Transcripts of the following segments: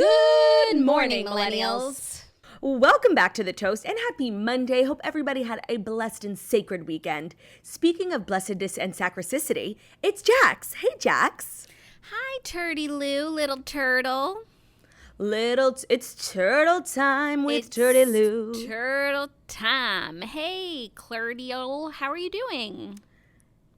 Good morning, millennials. Welcome back to The Toast and happy Monday. Hope everybody had a blessed and sacred weekend. Speaking of blessedness and sacricity, it's Jax. Hey, Jax. Hi, Turdy Lou, little turtle. It's turtle time with Turdy Lou. Turtle time. Hey, Claudia, how are you doing?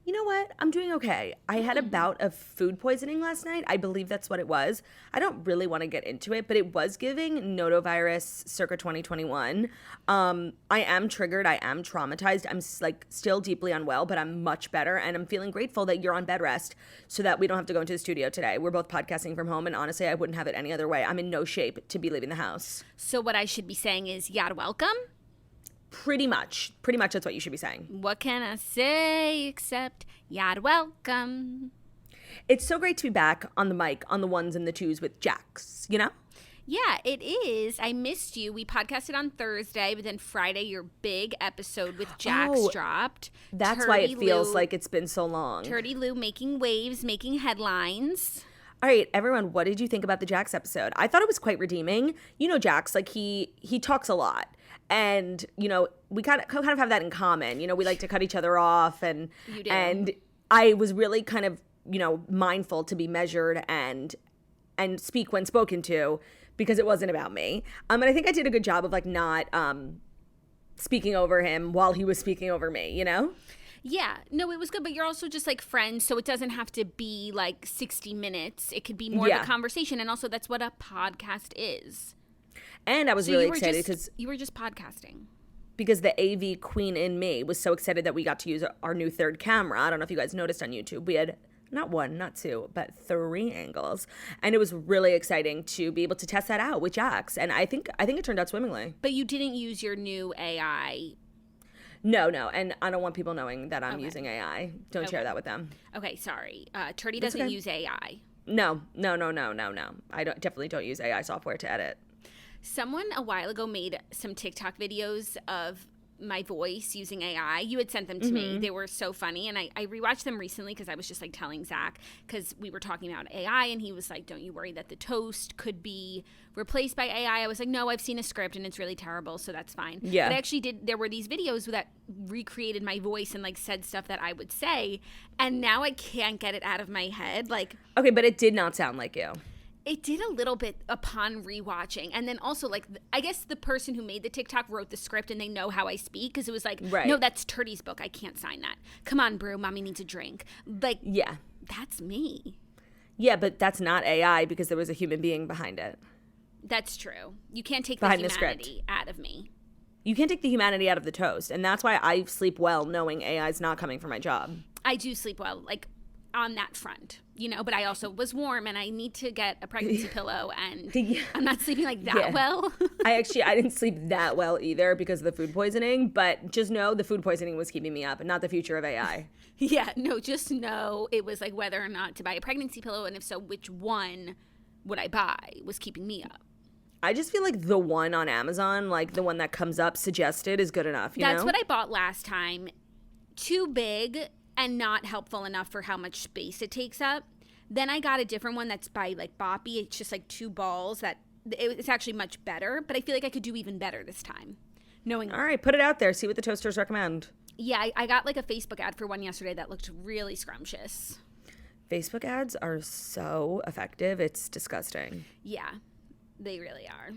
You know what? I'm doing okay. I had a bout of food poisoning last night. I believe that's what it was. I don't really want to get into it, but it was giving notovirus circa 2021. I am triggered. I am traumatized. I'm still deeply unwell, but I'm much better. And I'm feeling grateful that you're on bed rest so that we don't have to go into the studio today. We're both podcasting from home. And honestly, I wouldn't have it any other way. I'm in no shape to be leaving the house. So what I should be saying is, yad welcome? Pretty much that's what you should be saying. What can I say except yad welcome? It's so great to be back on the mic, on the ones and the twos with Jax, you know? Yeah, it is. I missed you. We podcasted on Thursday, but then Friday your big episode with Jax dropped. That's why it feels like it's been so long. Turdy Lou making waves, making headlines. All right, everyone, what did you think about the Jax episode? I thought it was quite redeeming. You know Jax, like he talks a lot. And, you know, we kind of have that in common. You know, we like to cut each other off. And you do. And I was really kind of, you know, mindful to be measured and speak when spoken to because it wasn't about me. And I think I did a good job of, like, not speaking over him while he was speaking over me, you know? Yeah, no, it was good, but you're also just like friends, so it doesn't have to be like 60 minutes. It could be more of a conversation, and also that's what a podcast is. And I was really excited because you were just podcasting. Because the AV queen in me was so excited that we got to use our new third camera. I don't know if you guys noticed on YouTube. We had not one, not two, but 3 angles. And it was really exciting to be able to test that out with Jax. And I think it turned out swimmingly. But you didn't use your new AI. No. And I don't want people knowing that I'm using AI. Don't share that with them. Okay, sorry. Turdy doesn't use AI. No. I definitely don't use AI software to edit. Someone a while ago made some TikTok videos of my voice using AI. You had sent them to me. They were so funny. And I rewatched them recently because I was just like telling Zach, because we were talking about AI and he was like, don't you worry that the toast could be replaced by AI. I was like, no, I've seen a script and it's really terrible, so that's fine. Yeah. But I actually there were these videos that recreated my voice and like said stuff that I would say. And now I can't get it out of my head. Like, okay, but it did not sound like you. It did a little bit upon rewatching. And then also, like, I guess the person who made the TikTok wrote the script and they know how I speak because it was like, no, that's Turdy's book. I can't sign that. Come on, Brew. Mommy needs a drink. Like, yeah, that's me. Yeah, but that's not AI because there was a human being behind it. That's true. You can't take the humanity out of me. You can't take the humanity out of the toast. And that's why I sleep well knowing AI is not coming for my job. I do sleep well, like, on that front. You know, but I also was warm and I need to get a pregnancy pillow and I'm not sleeping like that well. I didn't sleep that well either because of the food poisoning, but just know the food poisoning was keeping me up and not the future of AI. Yeah, no, just know it was like whether or not to buy a pregnancy pillow, and if so, which one would I buy was keeping me up. I just feel like the one on Amazon, like the one that comes up suggested is good enough, That's what I bought last time. Too big and not helpful enough for how much space it takes up. Then I got a different one that's by like Boppy. It's just like 2 balls that it's actually much better, but I feel like I could do even better this time. All right, put it out there. See what the toasters recommend. Yeah, I got like a Facebook ad for one yesterday that looked really scrumptious. Facebook ads are so effective. It's disgusting. Yeah, they really are.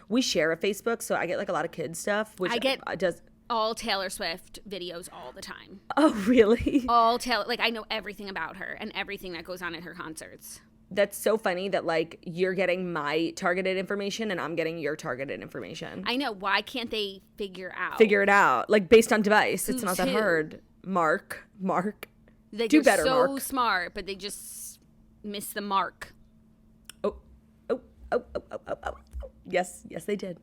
We share a Facebook, so I get like a lot of kids stuff, which does all Taylor Swift videos all the time. Oh, really? All Taylor, like I know everything about her and everything that goes on at her concerts. That's so funny that like you're getting my targeted information and I'm getting your targeted information. I know. Why can't they figure it out? Like based on device. It's not that hard. Mark. Do better, Mark. They're so smart, but they just miss the mark. Oh. Yes, they did.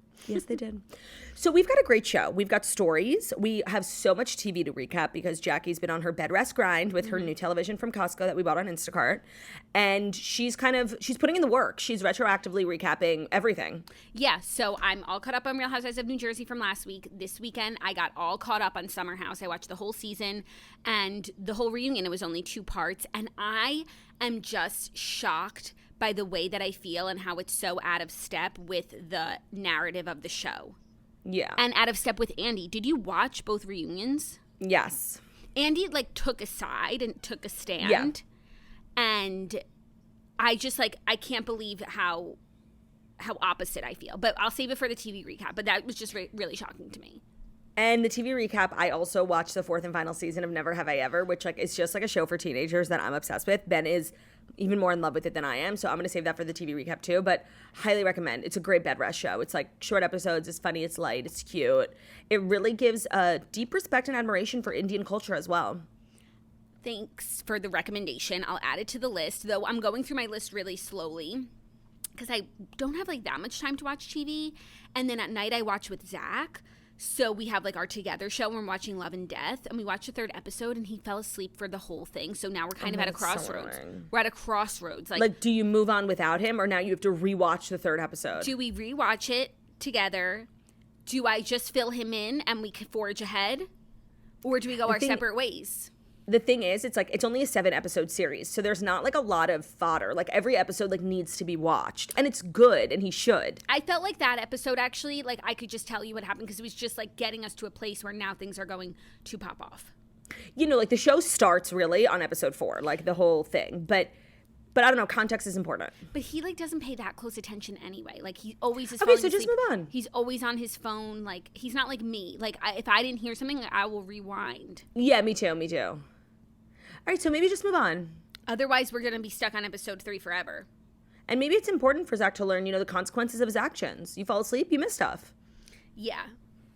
So we've got a great show. We've got stories. We have so much TV to recap because Jackie's been on her bed rest grind with her new television from Costco that we bought on Instacart. And she's putting in the work. She's retroactively recapping everything. Yeah, so I'm all caught up on Real Housewives of New Jersey from last week. This weekend, I got all caught up on Summer House. I watched the whole season and the whole reunion. It was only 2 parts. And I am just shocked by the way that I feel and how it's so out of step with the narrative of the show. Yeah. And out of step with Andy. Did you watch both reunions? Yes. Andy, like, took a side and took a stand. Yeah. And I just, like, I can't believe how opposite I feel. But I'll save it for the TV recap. But that was just really shocking to me. And the TV recap, I also watched the 4th and final season of Never Have I Ever, which, like, is just like a show for teenagers that I'm obsessed with. Ben is even more in love with it than I am, so I'm going to save that for the TV recap too. But highly recommend. It's a great bed rest show. It's like short episodes. It's funny. It's light. It's cute. It really gives a deep respect and admiration for Indian culture as well. Thanks for the recommendation. I'll add it to the list, though I'm going through my list really slowly because I don't have, like, that much time to watch TV. And then at night I watch with Zach. So we have, like, our together show when we're watching Love and Death, and we watched the 3rd episode, and he fell asleep for the whole thing. So now we're kind of at a crossroads. We're at a crossroads. Like, do you move on without him, or now you have to rewatch the 3rd episode? Do we rewatch it together? Do I just fill him in and we can forge ahead? Or do we go our separate ways? The thing is, it's like, it's only a 7-episode series, so there's not, like, a lot of fodder. Like, every episode, like, needs to be watched, and it's good, and he should. I felt like that episode, actually, like, I could just tell you what happened, because it was just, like, getting us to a place where now things are going to pop off. You know, like, the show starts, really, on episode 4, like, the whole thing, but I don't know, context is important. But he, like, doesn't pay that close attention anyway. Like, he always is okay, so just move on. He's always on his phone. Like, he's not like me. Like, if I didn't hear something, I will rewind. Yeah, me too. All right, so maybe just move on. Otherwise, we're going to be stuck on episode 3 forever. And maybe it's important for Zach to learn, you know, the consequences of his actions. You fall asleep, you miss stuff. Yeah.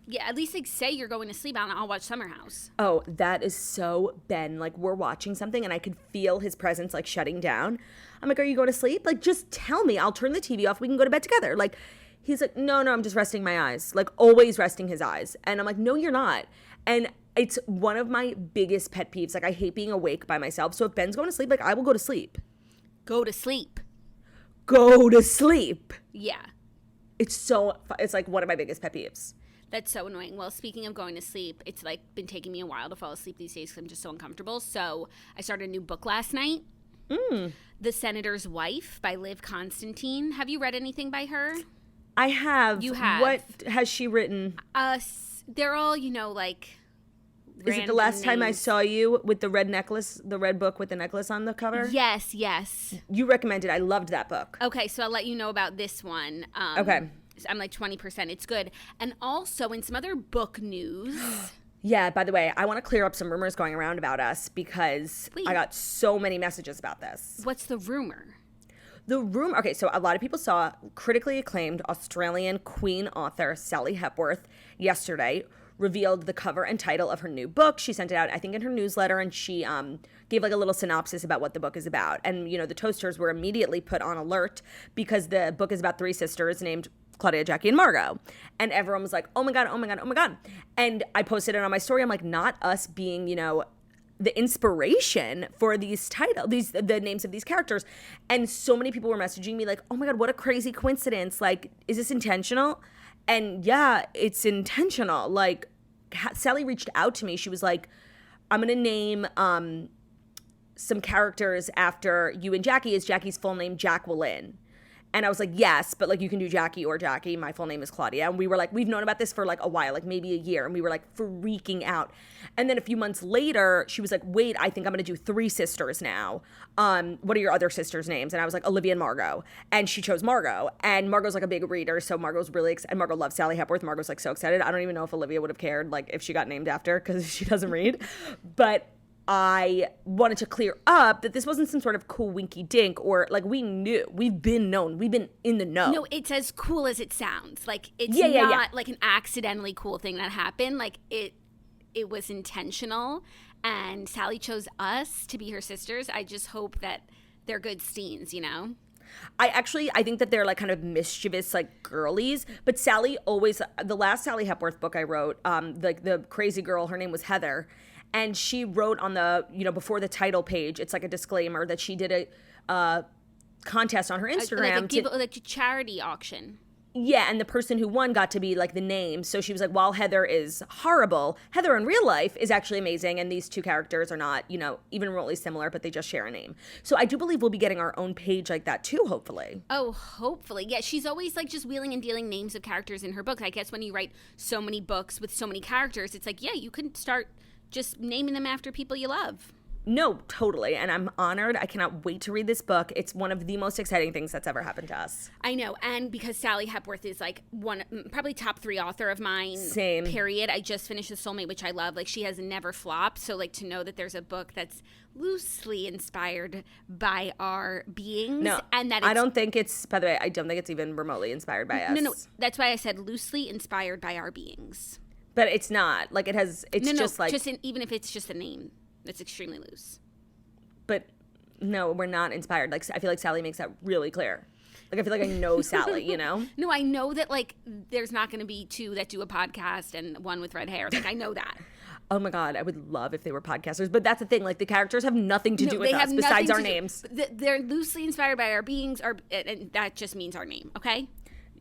Yeah, at least, like, say you're going to sleep and I'll watch Summer House. Oh, that is so Ben. Like, we're watching something and I could feel his presence, like, shutting down. I'm like, are you going to sleep? Like, just tell me. I'll turn the TV off. We can go to bed together. Like, he's like, no, I'm just resting my eyes. Like, always resting his eyes. And I'm like, no, you're not. And it's one of my biggest pet peeves. Like, I hate being awake by myself. So if Ben's going to sleep, like, I will go to sleep. Go to sleep. Go to sleep. Yeah. It's like one of my biggest pet peeves. That's so annoying. Well, speaking of going to sleep, it's, like, been taking me a while to fall asleep these days because I'm just so uncomfortable. So I started a new book last night. The Senator's Wife by Liv Constantine. Have you read anything by her? I have. You have. What has she written? They're all, you know, like, is it The Last Time I Saw You with the red necklace, the red book with the necklace on the cover? Yes. You recommended. I loved that book. Okay, so I'll let you know about this one. Okay. I'm like 20%. It's good. And also in some other book news. Yeah, by the way, I want to clear up some rumors going around about us because I got so many messages about this. What's the rumor? The rumor, okay, so a lot of people saw critically acclaimed Australian Queen author Sally Hepworth yesterday revealed the cover and title of her new book. She sent it out, I think, in her newsletter, and she gave like a little synopsis about what the book is about. And, you know, the toasters were immediately put on alert because the book is about 3 sisters named Claudia, Jackie, and Margot. And everyone was like, oh my God, oh my God, oh my God. And I posted it on my story. I'm like, not us being, you know, the inspiration for these titles, the names of these characters. And so many people were messaging me like, oh my God, what a crazy coincidence. Like, is this intentional? And yeah, it's intentional. Like, Sally reached out to me. She was like, I'm going to name some characters after you and Jackie. Is Jackie's full name Jacqueline? And I was like, yes, but like you can do Jackie or Jackie. My full name is Claudia. And we were like, we've known about this for like a while, like maybe a year. And we were like freaking out. And then a few months later, she was like, wait, I think I'm going to do 3 sisters now. What are your other sisters' names? And I was like, Olivia and Margot. And she chose Margot. And Margot's like a big reader. So Margot's really excited. And Margot loves Sally Hepworth. Margot's like so excited. I don't even know if Olivia would have cared like if she got named after because she doesn't read. But I wanted to clear up that this wasn't some sort of cool winky dink or like we knew. We've been known. We've been in the know. No, it's as cool as it sounds. Like it's not like an accidentally cool thing that happened. Like it was intentional and Sally chose us to be her sisters. I just hope that they're good steens, you know? I think that they're like kind of mischievous, like girlies. But Sally always, the last Sally Hepworth book I wrote, like the crazy girl, her name was Heather. And she wrote on the, you know, before the title page, it's like a disclaimer that she did a contest on her Instagram. Like a charity auction. Yeah, and the person who won got to be like the name. So she was like, while Heather is horrible, Heather in real life is actually amazing. And these two characters are not, even remotely similar, but they just share a name. So I do believe we'll be getting our own page like that too, hopefully. Oh, hopefully. Yeah, she's always like just wheeling and dealing names of characters in her books. I guess when you write so many books with so many characters, it's like, yeah, you can start just naming them after people you love. No, totally. And I'm honored. I cannot wait to read this book. It's one of the most exciting things that's ever happened to us. I know. And because Sally Hepworth is like probably top 3 author of mine. Same. Period. I just finished The Soulmate, which I love. Like, she has never flopped. So like to know that there's a book that's loosely inspired by our beings. No, and that I don't think it's, by the way, I don't think it's even remotely inspired by us. No. That's why I said loosely inspired by our beings. But it's not. Like, it's just like. Even if it's just a name. It's extremely loose. But no, we're not inspired. Like, I feel like Sally makes that really clear. Like, I feel like I know Sally, No, I know that, like, there's not going to be 2 that do a podcast and 1 with red hair. Like, I know that. Oh, my God. I would love if they were podcasters. But that's the thing. Like, the characters have nothing to do with us besides our names. They're loosely inspired by our beings, and that just means our name, okay?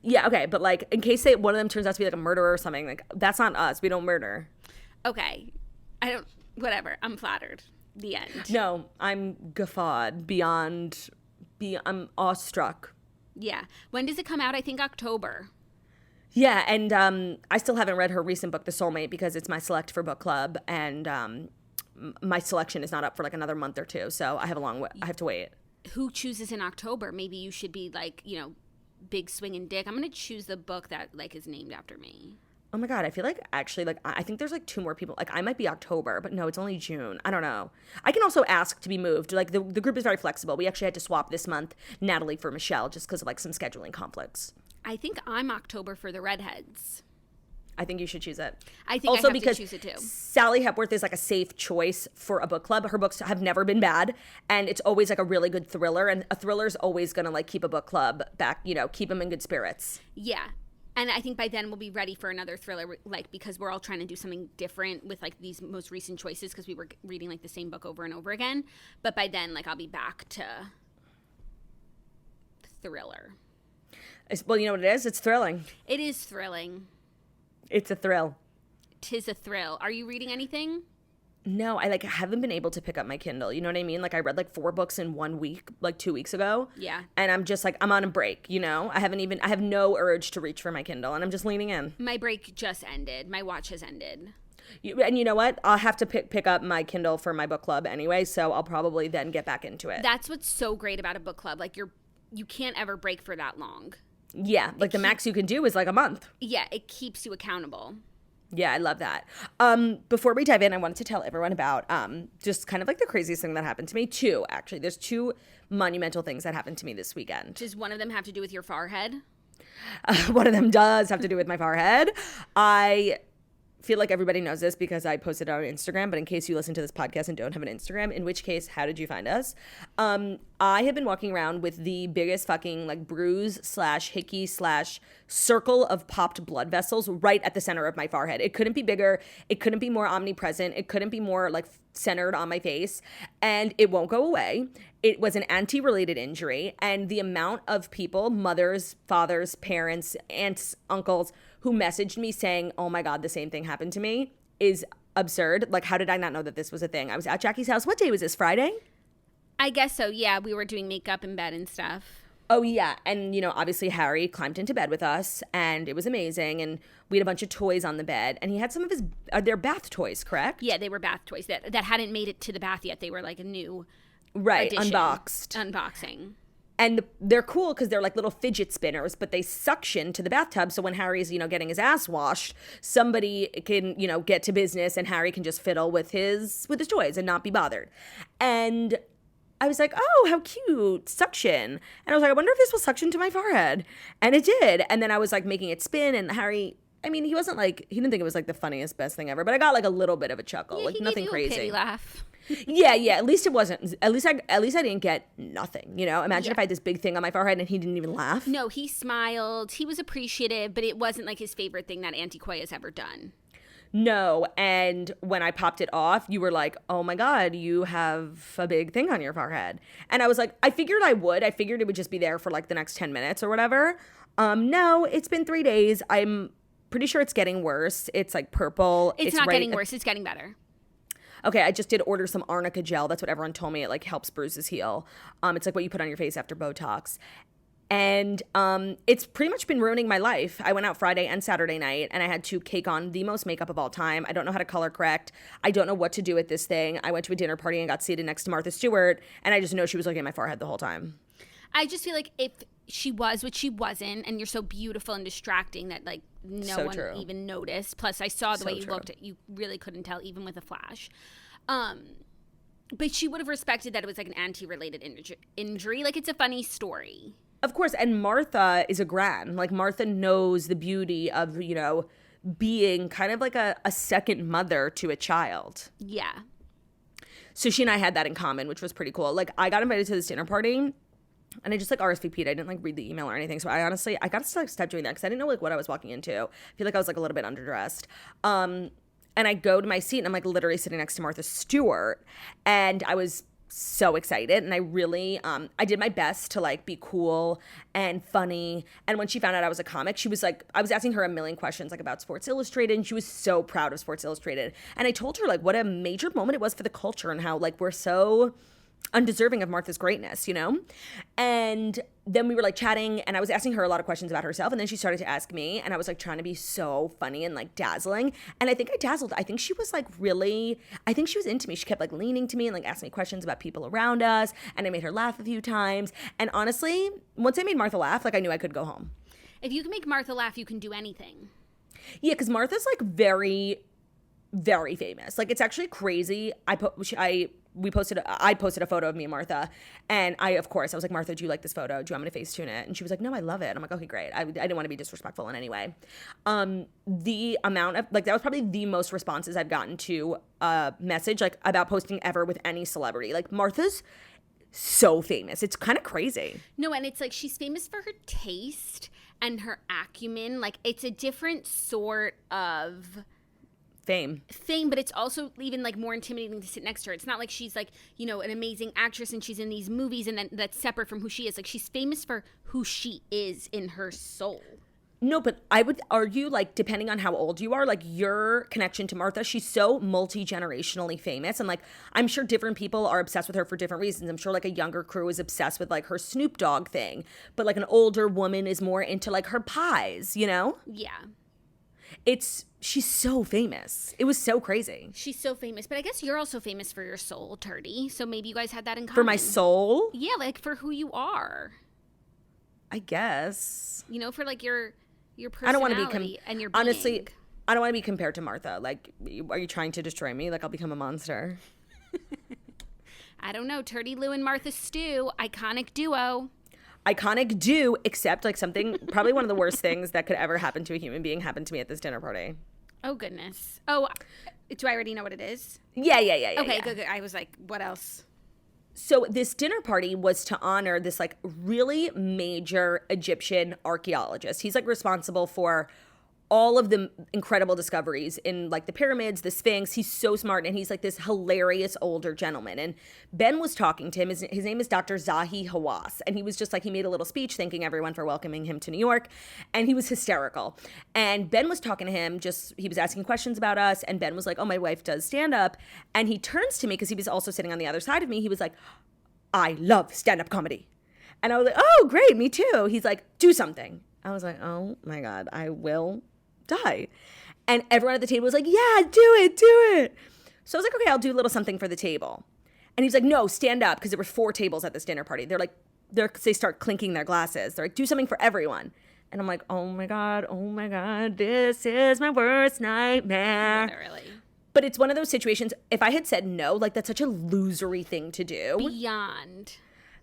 Yeah, okay. But, like, in case one of them turns out to be, like, a murderer or something, like, that's not us. We don't murder. Okay. Whatever. I'm flattered. The end. No, I'm guffawed I'm awestruck. Yeah. When does it come out? I think October. Yeah, and I still haven't read her recent book, The Soulmate, because it's my select for book club, and my selection is not up for like another month or 2, so I have I have to wait. Who chooses in October? Maybe you should be like, big swinging dick. I'm going to choose the book that like is named after me. Oh my God, I feel like actually, like, I think there's like 2 more people. Like, I might be October, but no, it's only June. I don't know. I can also ask to be moved. Like, the group is very flexible. We actually had to swap this month Natalie for Michelle just because of like some scheduling conflicts. I think I'm October for the redheads. I think you should choose it. I think also I have to choose it too. Sally Hepworth is like a safe choice for a book club. Her books have never been bad, and it's always like a really good thriller. And a thriller's always gonna like keep a book club back, keep them in good spirits. Yeah. And I think by then we'll be ready for another thriller, like, because we're all trying to do something different with, like, these most recent choices because we were reading, like, the same book over and over again. But by then, like, I'll be back to thriller. Well, you know what it is? It's thrilling. It is thrilling. It's a thrill. 'Tis a thrill. Are you reading anything? No, I haven't been able to pick up my Kindle. You know what I mean? Like, I read like 4 books in 1 week, like 2 weeks ago. Yeah. And I'm just like, I'm on a break, I have no urge to reach for my Kindle, and I'm just leaning in. My break just ended. My watch has ended. And you know what? I'll have to pick up my Kindle for my book club anyway, so I'll probably then get back into it. That's what's so great about a book club. Like, you can't ever break for that long. Yeah, like the max you can do is like a month. Yeah, it keeps you accountable. Yeah, I love that. Before we dive in, I wanted to tell everyone about just kind of like the craziest thing that happened to me. 2, actually. There's 2 monumental things that happened to me this weekend. Does one of them have to do with your forehead? One of them does have to do with my forehead. I feel like everybody knows this because I posted it on Instagram, but in case you listen to this podcast and don't have an Instagram, in which case, how did you find us? I have been walking around with the biggest fucking like bruise / hickey / circle of popped blood vessels right at the center of my forehead. It couldn't be bigger. It couldn't be more omnipresent. It couldn't be more like centered on my face, and it won't go away. It was an auntie-related injury, and the amount of people, mothers, fathers, parents, aunts, uncles, who messaged me saying, oh my God, the same thing happened to me is absurd. Like, how did I not know that this was a thing? I was at Jackie's house. What day was this? Friday? I guess so, yeah. We were doing makeup in bed and stuff. Oh, yeah. And, obviously Harry climbed into bed with us, and it was amazing. And we had a bunch of toys on the bed. And he had some of his, they're bath toys, correct? Yeah, they were bath toys that hadn't made it to the bath yet. They were like a new addition. Unboxing. And they're cool because they're like little fidget spinners, but they suction to the bathtub. So when Harry's, getting his ass washed, somebody can, get to business and Harry can just fiddle with his toys and not be bothered. And I was like, oh, how cute, suction. And I was like, I wonder if this will suction to my forehead. And it did. And then I was like making it spin, and Harry, I mean, he wasn't like, he didn't think it was like the funniest, best thing ever, but I got like a little bit of a chuckle, like nothing crazy. A pity laugh. Yeah. At least it wasn't. At least I didn't get nothing. Imagine if I had this big thing on my forehead and he didn't even laugh. No, he smiled. He was appreciative, but it wasn't like his favorite thing that Auntie Koya has ever done. No, and when I popped it off, you were like, oh my God, you have a big thing on your forehead. And I was like, I figured I would. I figured it would just be there for like the next 10 minutes or whatever. No, it's been 3 days. I'm pretty sure it's getting worse. It's like purple. It's not getting worse. It's getting better. Okay, I just did order some arnica gel. That's what everyone told me. It like helps bruises heal. It's like what you put on your face after Botox. And it's pretty much been ruining my life. I went out Friday and Saturday night, and I had to cake on the most makeup of all time. I don't know how to color correct. I don't know what to do with this thing. I went to a dinner party and got seated next to Martha Stewart, and I just know she was looking at my forehead the whole time. I just feel like if she was what she wasn't, and you're so beautiful and distracting that like no one even noticed. Plus, I saw the way you looked. You really couldn't tell even with a flash. But she would have respected that it was like an auntie-related injury. Like, it's a funny story. Of course, and Martha is a gran. Like, Martha knows the beauty of, you know, being kind of like a second mother to a child. Yeah. So she and I had that in common, which was pretty cool. Like, I got invited to this dinner party, and I just like RSVP'd. I didn't like read the email or anything. So I got to like stop doing that because I didn't know like what I was walking into. I feel like I was like a little bit underdressed. And I go to my seat and I'm like literally sitting next to Martha Stewart, and I was so excited, and I really I did my best to like be cool and funny. And when she found out I was a comic, she was like, I was asking her a million questions like about Sports Illustrated, and she was so proud of Sports Illustrated. And I told her like what a major moment it was for the culture and how like we're so undeserving of Martha's greatness, you know? And then we were like chatting, and I was asking her a lot of questions about herself, and then she started to ask me, and I was like trying to be so funny and like dazzling, and I think I dazzled. I think she was like I think she was into me. She kept like leaning to me and like asking me questions about people around us, and I made her laugh a few times. And honestly, once I made Martha laugh, like I knew I could go home. If you can make Martha laugh, you can do anything. Yeah, because Martha's like very, very famous. Like, it's actually crazy. I posted a photo of me and Martha, and I was like, Martha, do you like this photo? Do you want me to Facetune it? And she was like, no, I love it. I'm like, okay, great. I didn't want to be disrespectful in any way. The amount of like, that was probably the most responses I've gotten to a message like about posting ever with any celebrity. Like, Martha's so famous. It's kind of crazy. No, and it's like she's famous for her taste and her acumen. Like, it's a different sort of fame, but it's also even like more intimidating to sit next to her. It's not like she's like, you know, an amazing actress and she's in these movies and then that's separate from who she is. Like, she's famous for who she is in her soul. No, but I would argue, like, depending on how old you are, like, your connection to Martha, she's so multi-generationally famous. And, like, I'm sure different people are obsessed with her for different reasons. I'm sure, like, a younger crew is obsessed with, like, her Snoop Dogg thing. But, like, an older woman is more into, like, her pies, you know? Yeah. She's so famous. It was so crazy. She's so famous. But I guess you're also famous for your soul, Turdy. So maybe you guys had that in common. For my soul? Yeah, like for who you are. I guess. You know, for like your personality I don't want to be and your being. Honestly, I don't want to be compared to Martha. Like, are you trying to destroy me? Like, I'll become a monster. I don't know. Turdy Lou and Martha Stew, iconic duo. Iconic do, except like something, probably one of the worst things that could ever happen to a human being happened to me at this dinner party. Oh, goodness. Oh, do I already know what it is? Yeah. Okay, good. I was like, what else? So this dinner party was to honor this like really major Egyptian archaeologist. He's like responsible for all of the incredible discoveries in like the pyramids, the Sphinx. He's so smart, and he's like this hilarious older gentleman. And Ben was talking to him. His name is Dr. Zahi Hawass. And he was just like, he made a little speech thanking everyone for welcoming him to New York. And he was hysterical. And Ben was talking to him, he was asking questions about us. And Ben was like, oh, my wife does stand up. And he turns to me, because he was also sitting on the other side of me. He was like, I love stand-up comedy. And I was like, oh, great, me too. He's like, do something. I was like, oh my God, I will die. And everyone at the table was like, yeah, do it. So I was like, okay, I'll do a little something for the table. And he's like, no, stand up, because there were 4 tables at this dinner party. They start clinking their glasses. They're like, do something for everyone. And I'm like, oh my God, this is my worst nightmare. Literally. But it's one of those situations, if I had said no, like, that's such a losery thing to do. Beyond.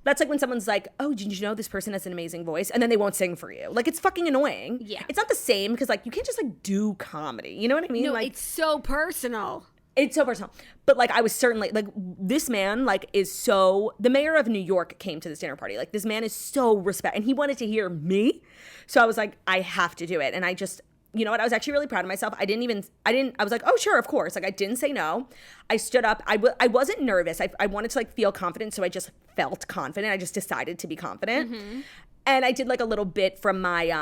That's like when someone's like, oh, did you know this person has an amazing voice? And then they won't sing for you. Like, it's fucking annoying. Yeah. It's not the same, because, like, you can't just, like, do comedy. You know what I mean? No, like, it's so personal. It's so personal. But, like, I was certainly, like, this man, like, the mayor of New York came to this dinner party. Like, this man is so and he wanted to hear me. So I was like, I have to do it. And I just, you know what? I was actually really proud of myself. I was like, oh, sure, of course. Like, I didn't say no. I stood up. I wasn't nervous. I wanted to, like, feel confident. So I just felt confident. I just decided to be confident. Mm-hmm. And I did like a little bit from my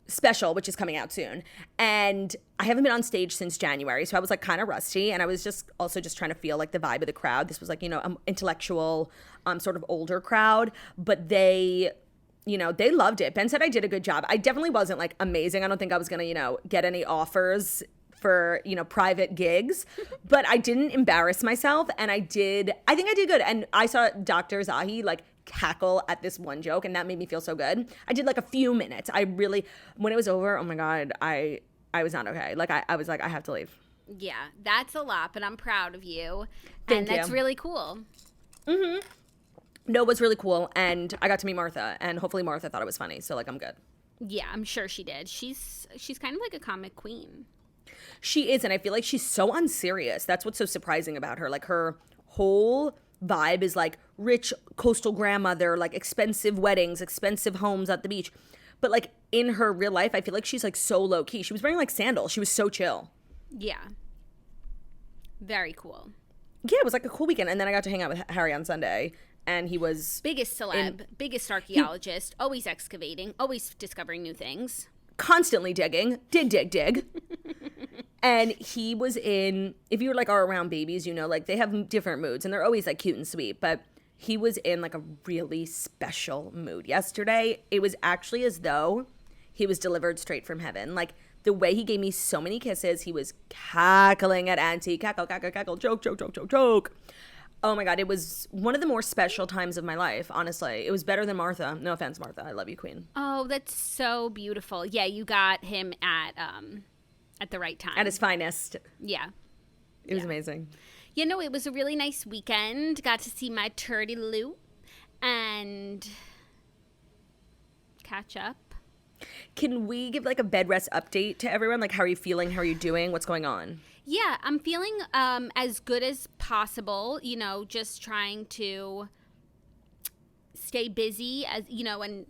special, which is coming out soon. And I haven't been on stage since January, so I was like kind of rusty, and I was just trying to feel like the vibe of the crowd. This was like, intellectual, sort of older crowd, but they loved it. Ben said I did a good job. I definitely wasn't like amazing. I don't think I was gonna, get any offers for, private gigs, but I didn't embarrass myself, and I think I did good. And I saw Dr. Zahi like cackle at this one joke, and that made me feel so good. I did like a few minutes. When it was over, oh my God, I was not okay. Like I was like, I have to leave. Yeah, that's a lot, but I'm proud of you. Thank you. That's really cool. Mm-hmm. No, it was really cool, and I got to meet Martha, and hopefully Martha thought it was funny, so like I'm good. Yeah, I'm sure she did. She's kind of like a comic queen. She is, and I feel like she's so unserious. That's what's so surprising about her. Like her whole vibe is like rich coastal grandmother, like expensive weddings, expensive homes at the beach. But like in her real life, I feel like she's like so low key. She was wearing like sandals. She was so chill. Yeah. Very cool. Yeah, it was like a cool weekend. And then I got to hang out with Harry on Sunday, and he was biggest celeb, biggest archaeologist, always excavating, always discovering new things. Constantly digging. Dig. And he was in, if you are around babies, like they have different moods, and they're always like cute and sweet, but he was in like a really special mood yesterday. It was actually as though he was delivered straight from heaven. Like the way he gave me so many kisses, he was cackling at Auntie, cackle, joke. Oh my God, it was one of the more special times of my life, honestly. It was better than Martha. No offense, Martha. I love you, queen. Oh, that's so beautiful. Yeah, you got him at the right time. At his finest. Yeah. It was amazing. It was a really nice weekend. Got to see my turdy Lou and catch up. Can we give like a bed rest update to everyone? Like, how are you feeling? How are you doing? What's going on? Yeah, I'm feeling as good as possible, just trying to stay busy and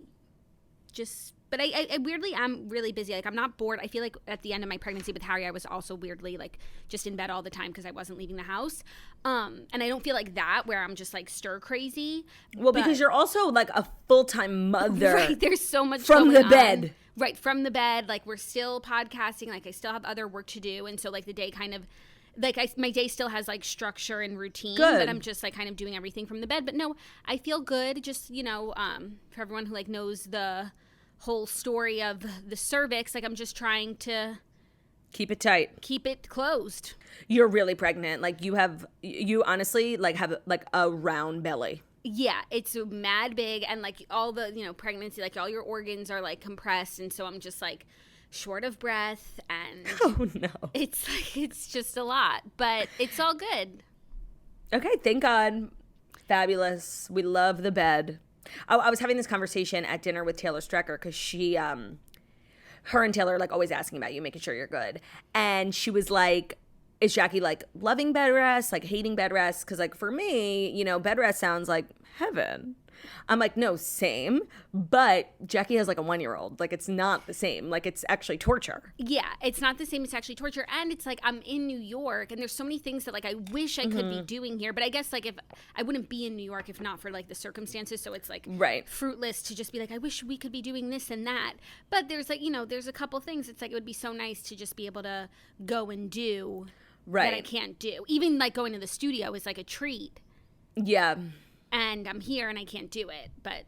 just, but I weirdly am really busy. Like I'm not bored. I feel like at the end of my pregnancy with Harry, I was also weirdly like just in bed all the time because I wasn't leaving the house. And I don't feel like that where I'm just like stir crazy. Well, because you're also like a full-time mother. Right, there's so much from going the bed. On. Right, from the bed. Like we're still podcasting. Like I still have other work to do. And so like the day kind of, like my day still has like structure and routine. Good. But I'm just like kind of doing everything from the bed. But no, I feel good. Just, for everyone who like knows the whole story of the cervix, like I'm just trying to keep it tight, keep it closed. You're really pregnant. Like you honestly like have like a round belly. Yeah, it's mad big, and like all the pregnancy, like all your organs are like compressed, and so I'm just like short of breath, and oh no, it's just a lot, but it's all good. Okay, thank God. Fabulous. We love the bed. I was having this conversation at dinner with Taylor Strecker because she, her and Taylor are like always asking about you, making sure you're good. And she was like, is Jackie like loving bed rest, like hating bed rest? Because like for me, bed rest sounds like heaven. I'm like, no, same. But Jackie has like a 1-year-old. Like it's not the same. Like it's actually torture. Yeah, it's not the same. It's actually torture. And it's like I'm in New York and there's so many things that like I wish I could be doing here. But I guess like if I wouldn't be in New York if not for like the circumstances. So it's like fruitless to just be like, I wish we could be doing this and that. But there's like, there's a couple things. It's like it would be so nice to just be able to go and do that I can't do. Even like going to the studio is like a treat. Yeah. And I'm here and I can't do it, but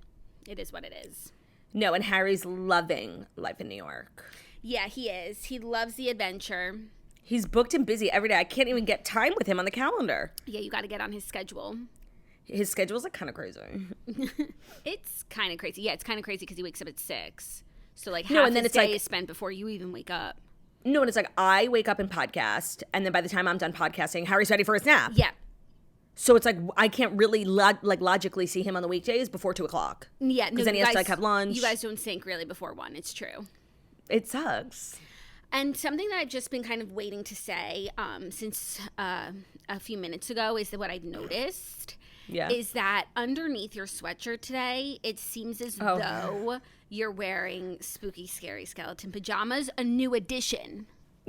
it is what it is. No, and Harry's loving life in New York. Yeah, he is. He loves the adventure. He's booked and busy every day. I can't even get time with him on the calendar. Yeah, you got to get on his schedule. His schedule's like kind of crazy. It's kind of crazy. Yeah, it's kind of crazy because he wakes up at 6. So like half his day is spent before you even wake up. No, and it's like I wake up and podcast, and then by the time I'm done podcasting, Harry's ready for his nap. Yeah. So it's like I can't really logically see him on the weekdays before 2:00. Yeah, because then he has to like have lunch. You guys don't sync really before 1. It's true. It sucks. And something that I've just been kind of waiting to say since a few minutes ago is that what I've noticed is that underneath your sweatshirt today, it seems as though you're wearing spooky, scary skeleton pajamas, a new addition.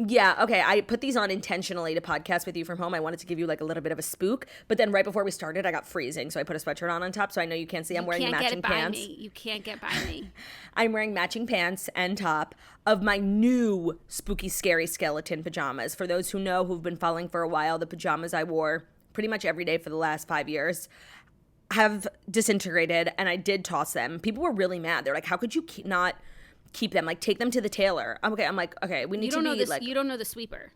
Yeah, okay. I put these on intentionally to podcast with you from home. I wanted to give you like a little bit of a spook, but then right before we started, I got freezing, so I put a sweatshirt on top, so I know you can't see. I'm wearing matching pants. You can't get by me. I'm wearing matching pants and top of my new spooky, scary skeleton pajamas. For those who know, who've been following for a while, the pajamas I wore pretty much every day for the last 5 years have disintegrated, and I did toss them. People were really mad. They're like, "How could you not keep them? Like, take them to the tailor." I'm like, okay, we need to be like, you don't know the sweeper.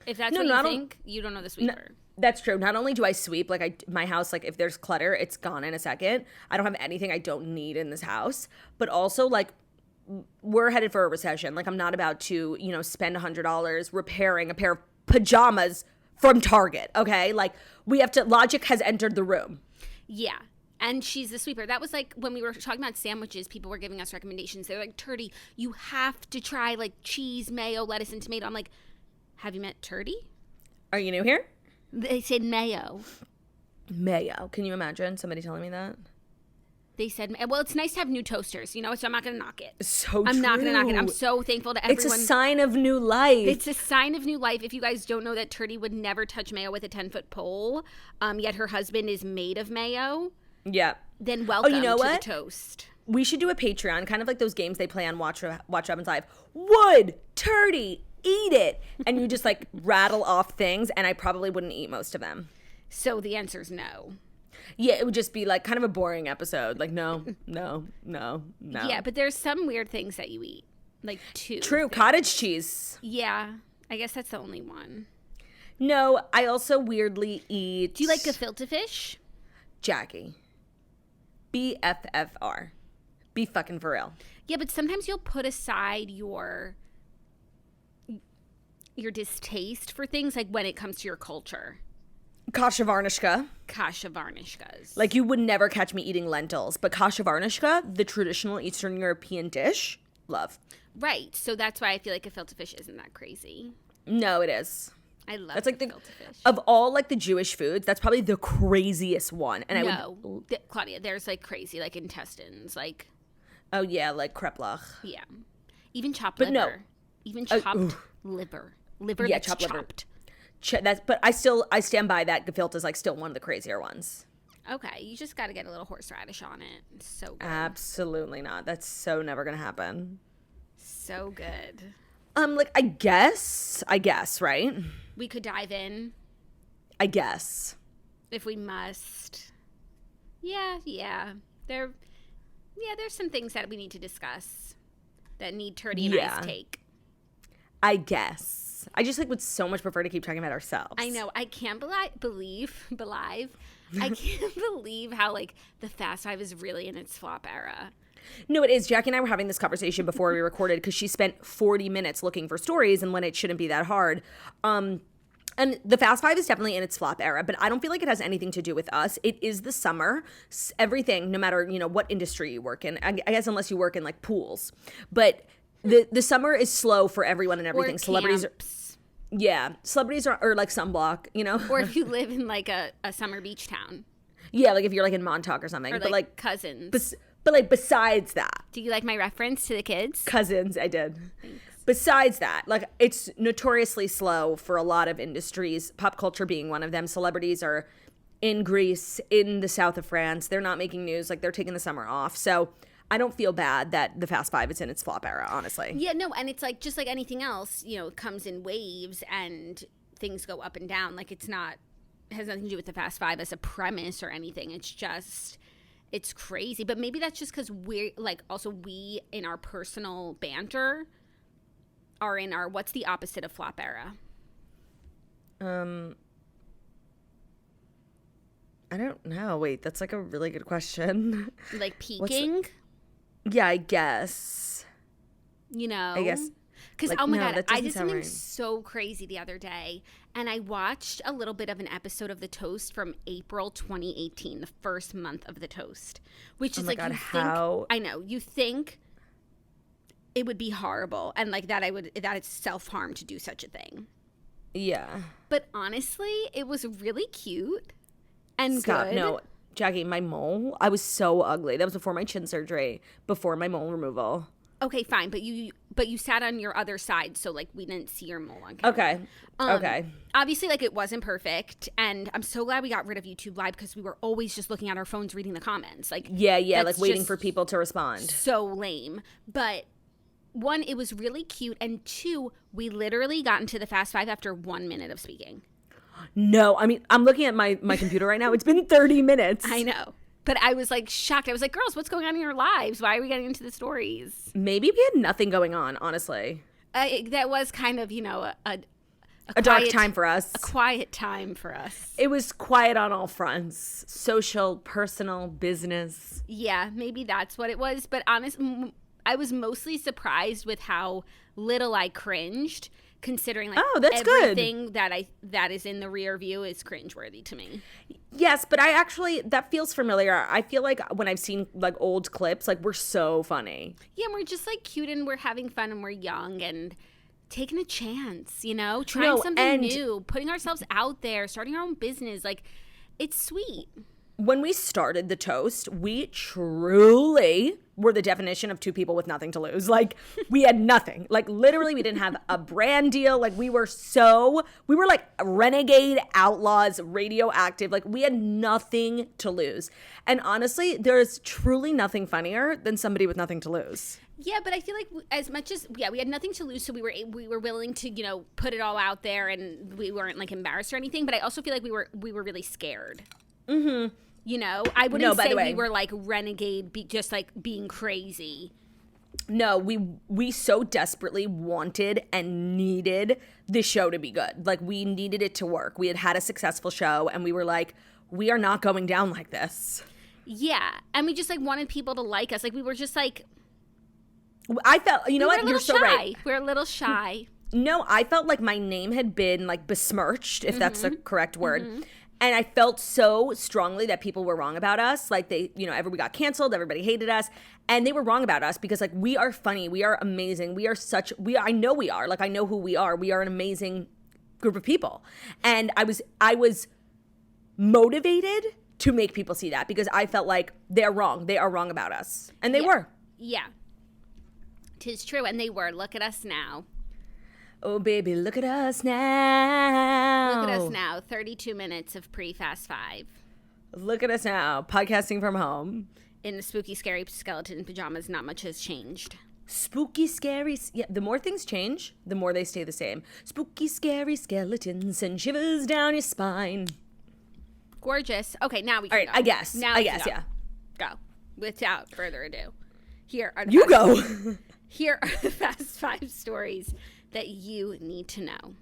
If that's what you think, you don't know the sweeper. That's true. Not only do I sweep, like my house, like if there's clutter, it's gone in a second. I don't have anything I don't need in this house. But also, like, we're headed for a recession. Like, I'm not about to, spend $100 repairing a pair of pajamas from Target. Okay, like logic has entered the room. Yeah. And she's the sweeper. That was like when we were talking about sandwiches, people were giving us recommendations. They're like, Turdy, you have to try like cheese, mayo, lettuce, and tomato. I'm like, have you met Turdy? Are you new here? They said mayo. Mayo. Can you imagine somebody telling me that? They said, well, it's nice to have new toasters, so I'm not going to knock it. I'm not going to knock it. I'm so thankful to everyone. It's a sign of new life. It's a sign of new life. If you guys don't know that Turdy would never touch mayo with a 10-foot pole, yet her husband is made of mayo. Yeah. Then welcome to what? the toast. We should do a Patreon, kind of like those games they play on Watch Robin's Live. Would Turdy eat it? And you just like rattle off things, and I probably wouldn't eat most of them. So the answer is no. Yeah, it would just be like kind of a boring episode. Like, no. Yeah, but there's some weird things that you eat. Like two. True, things. Cottage cheese. Yeah, I guess that's the only one. No, I also weirdly eat... Do you like gefilte fish? Jackie. BFFR. Be fucking for real. Yeah, but sometimes you'll put aside your distaste for things, like when it comes to your culture. Kasha varnishka. Kasha varnishkas. Like, you would never catch me eating lentils, but kasha varnishka, the traditional Eastern European dish, love. Right, so that's why I feel like gefilte fish isn't that crazy. No, it is. I love that's like gefilte fish. Of all like the Jewish foods, that's probably the craziest one. And Claudia, there's like crazy, like intestines, like. Oh yeah, like kreplach. Yeah, even chopped liver. No, even chopped liver. Liver that's chopped. Liver. But I stand by that gefilte is like still one of the crazier ones. Okay, you just got to get a little horseradish on it. It's so good. Absolutely not. That's so never gonna happen. So good. Like I guess, right? We could dive in. I guess. If we must. Yeah. There's some things that we need to discuss that need Turdy and I's take. I guess. I just would so much prefer to keep talking about ourselves. I know. I can't believe I can't believe how like the Fast Five is really in its flop era. No, it is. Jackie and I were having this conversation before we recorded because she spent 40 minutes looking for stories, and when it shouldn't be that hard. And the Fast Five is definitely in its flop era, but I don't feel like it has anything to do with us. It is the summer. Everything, no matter, what industry you work in, I guess unless you work in like pools. But the summer is slow for everyone and everything. Celebrities are like sunblock, Or if you live in like a summer beach town. Yeah, like if you're like in Montauk or something. Or but like Cousins. But like besides that. Do you like my reference to the kids? Cousins, I did. Thanks. Besides that, like it's notoriously slow for a lot of industries, pop culture being one of them. Celebrities are in Greece, in the south of France. They're not making news. Like they're taking the summer off. So I don't feel bad that the Fast Five is in its flop era, honestly. Yeah, no, and it's like just like anything else, it comes in waves and things go up and down. Like it has nothing to do with the Fast Five as a premise or anything. It's crazy. But maybe that's just because we're like also we in our personal banter are in our what's the opposite of flop era? I don't know. Wait, that's like a really good question. Like peaking? Yeah, I guess. I guess. Because, oh my God, I did something so crazy the other day. And I watched a little bit of an episode of The Toast from April 2018, the first month of The Toast. Which is like, God, how? I know. You think it would be horrible. And like that it's self-harm to do such a thing. Yeah. But honestly, it was really cute and good. No, Jackie, my mole, I was so ugly. That was before my chin surgery, before my mole removal. Okay, fine, but but you sat on your other side, so like we didn't see your mole on camera. Okay. Okay. Obviously, like it wasn't perfect, and I'm so glad we got rid of YouTube Live because we were always just looking at our phones, reading the comments. Like Yeah, like waiting for people to respond. So lame. But one, it was really cute, and two, we literally got into the Fast Five after 1 minute of speaking. No, I mean, I'm looking at my computer right now. It's been 30 minutes. I know. But I was like shocked. I was like, girls, what's going on in your lives? Why are we getting into the stories? Maybe we had nothing going on, honestly. That was kind of, a dark time for us. A quiet time for us. It was quiet on all fronts. Social, personal, business. Yeah, maybe that's what it was. But honestly, I was mostly surprised with how little I cringed, considering like that's everything good. that is in the rear view is cringeworthy to me. Yes, but that feels familiar. I feel like when I've seen like old clips, like we're so funny. Yeah, and we're just like cute and we're having fun and we're young and taking a chance, trying something new, putting ourselves out there, starting our own business. Like, it's sweet. When we started the toast, we truly were the definition of two people with nothing to lose. Like, we had nothing. Like, literally, we didn't have a brand deal. Like, we were like renegade outlaws, radioactive. Like, we had nothing to lose. And honestly, there's truly nothing funnier than somebody with nothing to lose. Yeah, but I feel like as much as, we had nothing to lose, so we were willing to, put it all out there, and we weren't, like, embarrassed or anything, but I also feel like we were really scared. Mm-hmm. I wouldn't say we were, like, renegade, just, like, being crazy. No, we so desperately wanted and needed the show to be good. Like, we needed it to work. We had a successful show, and we were like, we are not going down like this. Yeah, and we just, like, wanted people to like us. Like, we were just, like... I felt, what? You're so right. We're a little shy. No, I felt like my name had been like besmirched, if that's the correct word. Mm-hmm. And I felt so strongly that people were wrong about us. Like they, everybody got canceled, everybody hated us, and they were wrong about us because like we are funny, we are amazing, I know we are. Like I know who we are. We are an amazing group of people. And I was motivated to make people see that because I felt like they're wrong. They are wrong about us. And they were. Yeah. 'Tis true, and they were. Look at us now. Oh, baby, look at us now. Look at us now. 32 minutes of pre-Fast Five. Look at us now. Podcasting from home. In the spooky, scary skeleton pajamas, not much has changed. Spooky, scary. Yeah, the more things change, the more they stay the same. Spooky, scary skeletons send shivers down your spine. Gorgeous. Okay, now we can go. I guess. Yeah. Go. Without further ado. Here are Here are the Fast Five stories that you need to know.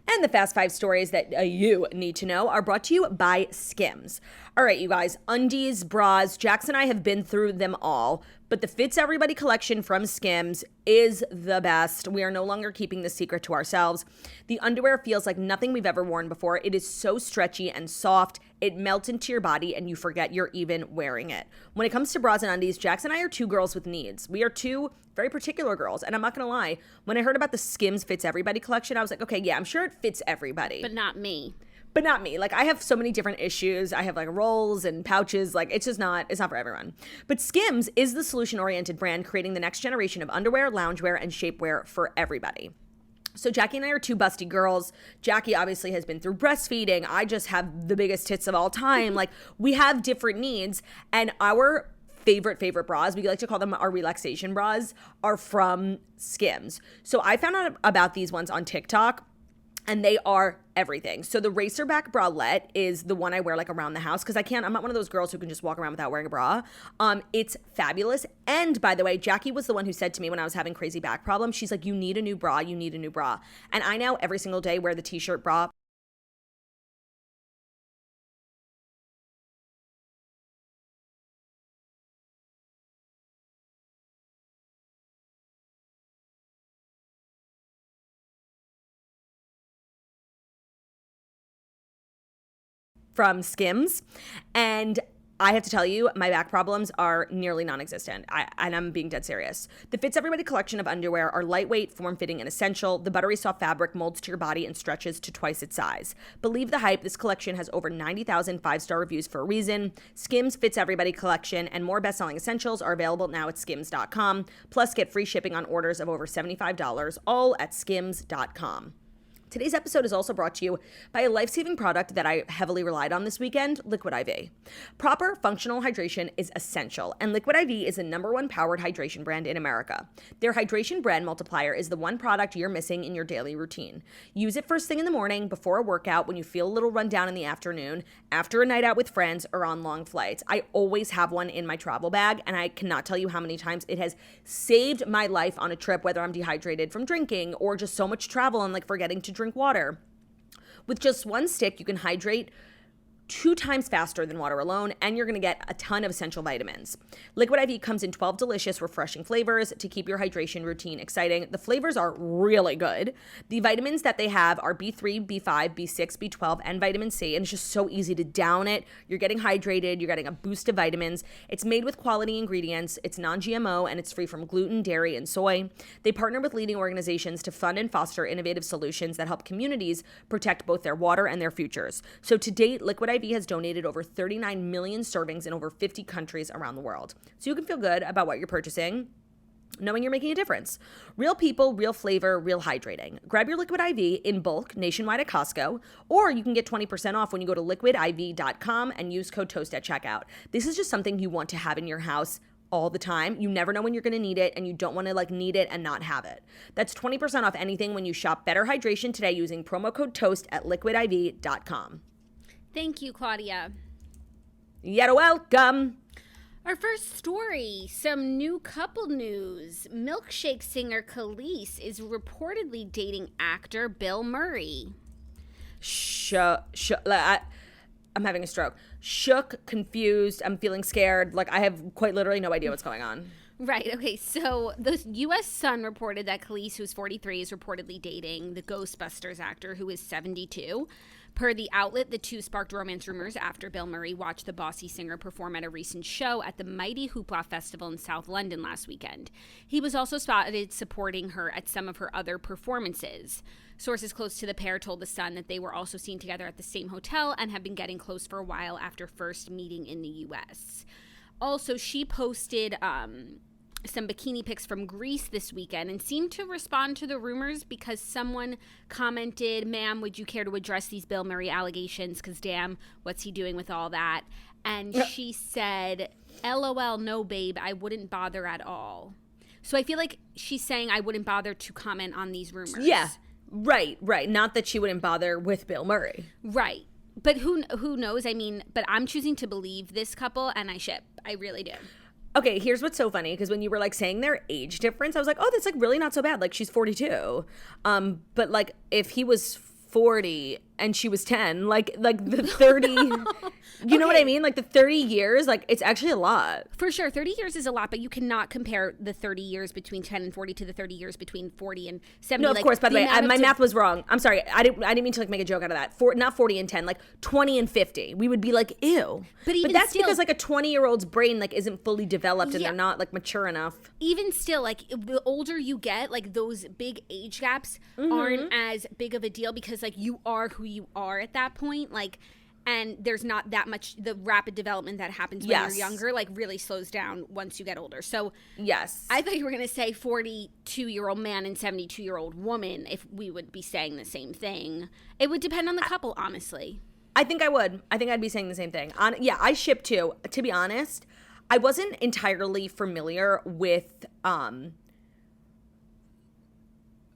And the Fast Five stories that you need to know are brought to you by Skims. All right, you guys, undies, bras, Jax and I have been through them all, but the Fits Everybody collection from Skims is the best. We are no longer keeping this secret to ourselves. The underwear feels like nothing we've ever worn before. It is so stretchy and soft. It melts into your body and you forget you're even wearing it. When it comes to bras and undies, Jax and I are two girls with needs. We are two very particular girls. And I'm not going to lie, when I heard about the Skims Fits Everybody collection, I was like, okay, yeah, I'm sure it fits everybody. But not me. Like I have so many different issues. I have like rolls and pouches. Like it's not for everyone. But Skims is the solution-oriented brand creating the next generation of underwear, loungewear, and shapewear for everybody. So Jackie and I are two busty girls. Jackie obviously has been through breastfeeding. I just have the biggest tits of all time. Like we have different needs, and our favorite bras, we like to call them our relaxation bras, are from Skims. So I found out about these ones on TikTok, and they are everything. So the racerback bralette is the one I wear like around the house because I'm not one of those girls who can just walk around without wearing a bra. It's fabulous. And by the way, Jackie was the one who said to me when I was having crazy back problems, she's like, you need a new bra. And I now every single day wear the t-shirt bra. From Skims, and I have to tell you, my back problems are nearly non-existent, and I'm being dead serious. The Fits Everybody collection of underwear are lightweight, form-fitting, and essential. The buttery soft fabric molds to your body and stretches to twice its size. Believe the hype, this collection has over 90,000 five-star reviews for a reason. Skims Fits Everybody collection and more best-selling essentials are available now at skims.com. Plus, get free shipping on orders of over $75, all at skims.com. Today's episode is also brought to you by a life-saving product that I heavily relied on this weekend, Liquid IV. Proper functional hydration is essential, and Liquid IV is the #1 powered hydration brand in America. Their hydration brand multiplier is the one product you're missing in your daily routine. Use it first thing in the morning, before a workout, when you feel a little run down in the afternoon, after a night out with friends, or on long flights. I always have one in my travel bag, and I cannot tell you how many times it has saved my life on a trip, whether I'm dehydrated from drinking or just so much travel and like forgetting to drink water. With just one stick, you can hydrate 2 times faster than water alone, and you're going to get a ton of essential vitamins. Liquid IV comes in 12 delicious, refreshing flavors to keep your hydration routine exciting. The flavors are really good. The vitamins that they have are B3, B5, B6, B12, and vitamin C, and it's just so easy to down it. You're getting hydrated. You're getting a boost of vitamins. It's made with quality ingredients. It's non-GMO, and it's free from gluten, dairy, and soy. They partner with leading organizations to fund and foster innovative solutions that help communities protect both their water and their futures. So to date, Liquid IV has donated over 39 million servings in over 50 countries around the world. So you can feel good about what you're purchasing, knowing you're making a difference. Real people, real flavor, real hydrating. Grab your Liquid IV in bulk nationwide at Costco, or you can get 20% off when you go to liquidiv.com and use code TOAST at checkout. This is just something you want to have in your house all the time. You never know when you're going to need it, and you don't want to like need it and not have it. That's 20% off anything when you shop Better Hydration today using promo code TOAST at liquidiv.com. Thank you, Claudia. You're welcome. Our first story, some new couple news. Milkshake singer Kelis is reportedly dating actor Bill Murray. I'm having a stroke. Shook, confused, I'm feeling scared. Like, I have quite literally no idea what's going on. Right, okay, so the U.S. Sun reported that Kelis, who's 43, is reportedly dating the Ghostbusters actor who is 72. Per the outlet, the two sparked romance rumors after Bill Murray watched the bossy singer perform at a recent show at the Mighty Hoopla Festival in South London last weekend. He was also spotted supporting her at some of her other performances. Sources close to the pair told The Sun that they were also seen together at the same hotel and have been getting close for a while after first meeting in the U.S. Also, she posted some bikini pics from Greece this weekend and seemed to respond to the rumors because someone commented, "Ma'am, would you care to address these Bill Murray allegations? Because damn, what's he doing with all that?" And she said, "LOL, no, babe, I wouldn't bother at all." So I feel like she's saying I wouldn't bother to comment on these rumors. Yeah, right. Not that she wouldn't bother with Bill Murray. Right. But who knows? I mean, but I'm choosing to believe this couple, and I ship. I really do. Okay, here's what's so funny, because when you were like saying their age difference, I was like, oh, that's like really not so bad. Like, she's 42. But like if he was 40 and she was 10, like the 30, you know what I mean? Like the 30 years, like it's actually a lot. For sure. 30 years is a lot, but you cannot compare the 30 years between 10 and 40 to the 30 years between 40 and 70. No, of course, by the way, my math was wrong. I'm sorry. I didn't mean to like make a joke out of that. Not 40 and 10, like 20 and 50. We would be like, ew. But that's still, because like a 20-year-old's brain like isn't fully developed and they're not like mature enough. Even still, like the older you get, like those big age gaps aren't as big of a deal because like you are who you are at that point. Like, and there's not that much, the rapid development that happens when you're younger, like really slows down once you get older. So yes, I thought you were going to say 42-year-old man and 72-year-old woman, if we would be saying the same thing. It would depend on the couple, honestly. I think I would. I think I'd be saying the same thing. I ship too. To be honest, I wasn't entirely familiar with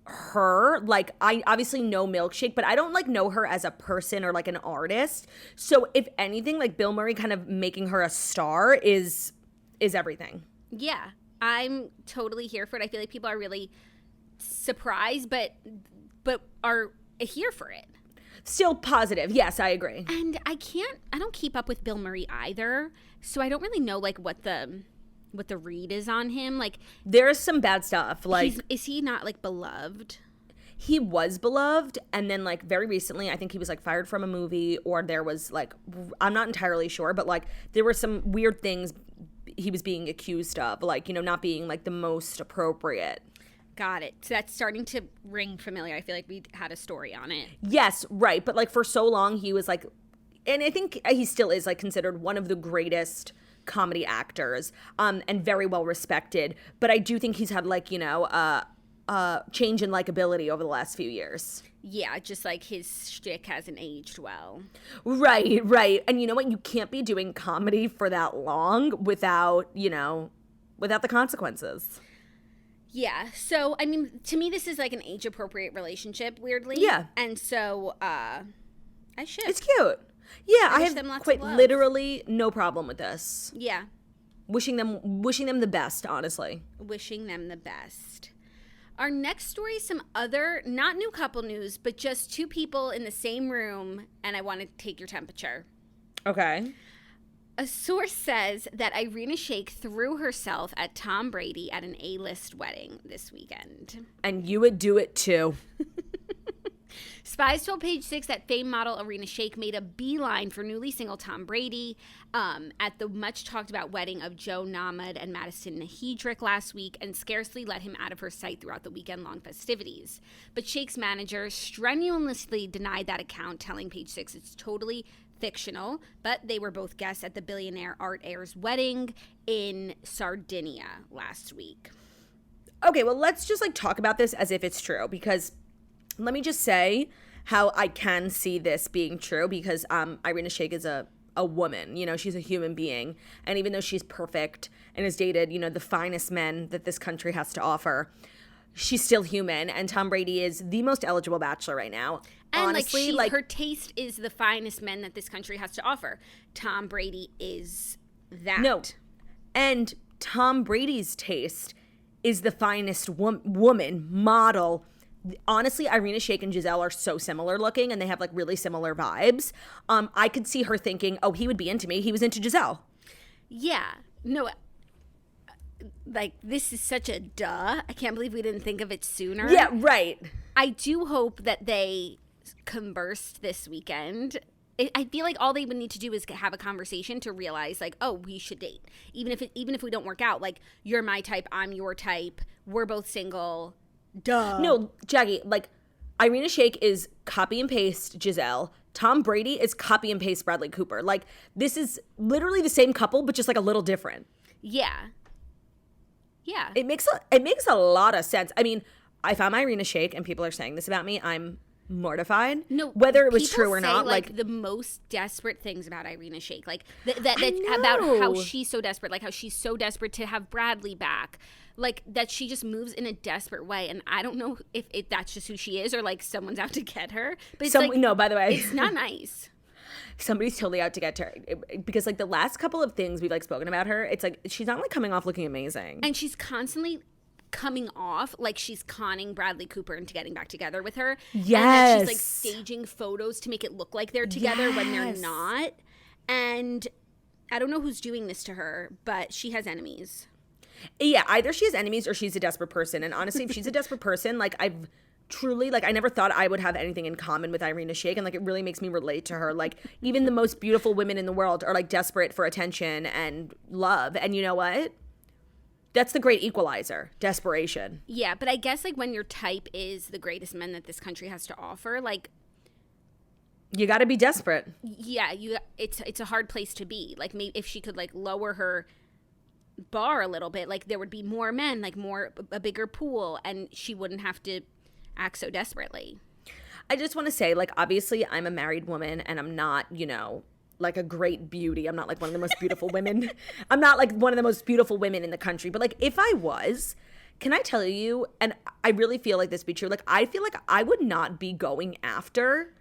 her. Like, I obviously know Milkshake, but I don't like know her as a person or like an artist. So if anything, like Bill Murray kind of making her a star is everything. Yeah, I'm totally here for it. I feel like people are really surprised, but are here for it. Still positive. Yes, I agree. And I don't keep up with Bill Murray either, so I don't really know like what the read is on him. Like, there's some bad stuff. Like, is he not like beloved? he was beloved, and then like very recently I think he was like fired from a movie, or there was like, I'm not entirely sure, but like there were some weird things he was being accused of, like, you know, not being like the most appropriate. Got it. So that's starting to ring familiar. I feel like we had a story on it. Yes, right. But like for so long he was like, and I think he still is like considered one of the greatest comedy actors, and very well respected. But I do think he's had like, you know, change in likability over the last few years. Yeah, just like his shtick hasn't aged well. Right, right. And you know what? You can't be doing comedy for that long without, you know, without the consequences. Yeah. So, I mean, to me, this is like an age-appropriate relationship, weirdly. Yeah. And so, I ship. It's cute. Yeah, I them have lots quite of love. literally no problem with this. Yeah. Wishing them the best, honestly. Wishing them the best. Our next story is some other, not new couple news, but just two people in the same room, and I want to take your temperature. Okay. A source says that Irina Shayk threw herself at Tom Brady at an A-list wedding this weekend. And you would do it too. Spies told Page Six that famed model Irina Shayk made a beeline for newly single Tom Brady at the much-talked-about wedding of Joe Namath and Madison Nahidrick last week, and scarcely let him out of her sight throughout the weekend-long festivities. But Shayk's manager strenuously denied that account, telling Page Six it's totally fictional, but they were both guests at the billionaire art heir's wedding in Sardinia last week. Okay, well, let's just like talk about this as if it's true, because let me just say how I can see this being true, because Irina Shayk is a woman, you know, she's a human being. And even though she's perfect and has dated, you know, the finest men that this country has to offer, she's still human. And Tom Brady is the most eligible bachelor right now. And honestly, her taste is the finest men that this country has to offer. Tom Brady is that. No. And Tom Brady's taste is the finest woman, model. Honestly, Irina Shayk and Giselle are so similar looking, and they have like really similar vibes. I could see her thinking, oh, he would be into me. He was into Giselle. Yeah. No, like, this is such a duh. I can't believe we didn't think of it sooner. Yeah, right. I do hope that they conversed this weekend. I feel like all they would need to do is have a conversation to realize, like, oh, we should date. Even if we don't work out, like, you're my type, I'm your type, we're both single. Duh. No, Jackie, like, Irina Shayk is copy and paste Giselle. Tom Brady is copy and paste Bradley Cooper. Like, this is literally the same couple, but just like a little different. Yeah. Yeah. It makes a lot of sense. I mean, if I'm Irina Shayk and people are saying this about me, I'm mortified. No, whether it was people true or say, not. like the most desperate things about Irina Shayk, like that about how she's so desperate, like how she's so desperate to have Bradley back, like that she just moves in a desperate way. And I don't know if that's just who she is or like someone's out to get her. But it's no, by the way, it's not nice. Somebody's totally out to get her, because like the last couple of things we've like spoken about her, it's like she's not like coming off looking amazing, and she's constantly coming off like she's conning Bradley Cooper into getting back together with her. Yes. And that she's like staging photos to make it look like they're together when they're not. And I don't know who's doing this to her, but she has enemies. Yeah, either she has enemies or she's a desperate person. And honestly, if she's a desperate person, like I've truly, like I never thought I would have anything in common with Irina Shayk, and like it really makes me relate to her. Like even the most beautiful women in the world are like desperate for attention and love. And you know what? That's the great equalizer, desperation. Yeah, but I guess like when your type is the greatest men that this country has to offer, like you got to be desperate. Yeah, it's a hard place to be. Like maybe if she could like lower her bar a little bit, like there would be more men, like a bigger pool, and she wouldn't have to act so desperately. I just want to say, like, obviously I'm a married woman and I'm not, you know, like a great beauty. I'm not like one of the most beautiful women. I'm not like one of the most beautiful women in the country. But like if I was, can I tell you, and I really feel like this be true, like I feel like I would not be going after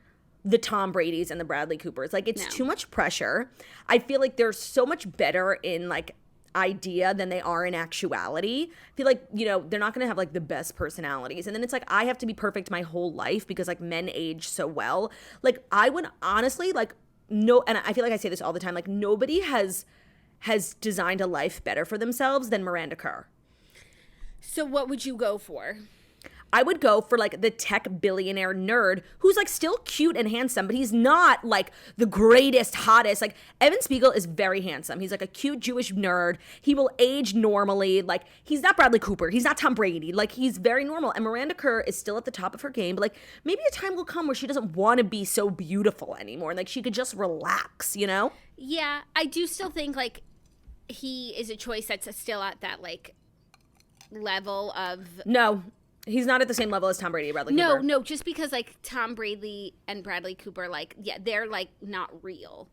the Tom Bradys and the Bradley Coopers. Like it's too much pressure. I feel like they're so much better in like idea than they are in actuality. I feel like, you know, they're not going to have like the best personalities. And then it's like I have to be perfect my whole life because like men age so well. Like I would honestly like no, and I feel like I say this all the time, like nobody has designed a life better for themselves than Miranda Kerr. So what would you go for? I would go for like the tech billionaire nerd who's like still cute and handsome, but he's not like the greatest, hottest. Like Evan Spiegel is very handsome. He's like a cute Jewish nerd. He will age normally. Like he's not Bradley Cooper. He's not Tom Brady. Like he's very normal. And Miranda Kerr is still at the top of her game, but like maybe a time will come where she doesn't want to be so beautiful anymore. Like she could just relax, you know? Yeah, I do still think like he is a choice that's still at that like level of No, he's not at the same level as Tom Brady and Bradley Cooper. No, just because like Tom Brady and Bradley Cooper, like, yeah, they're like not real.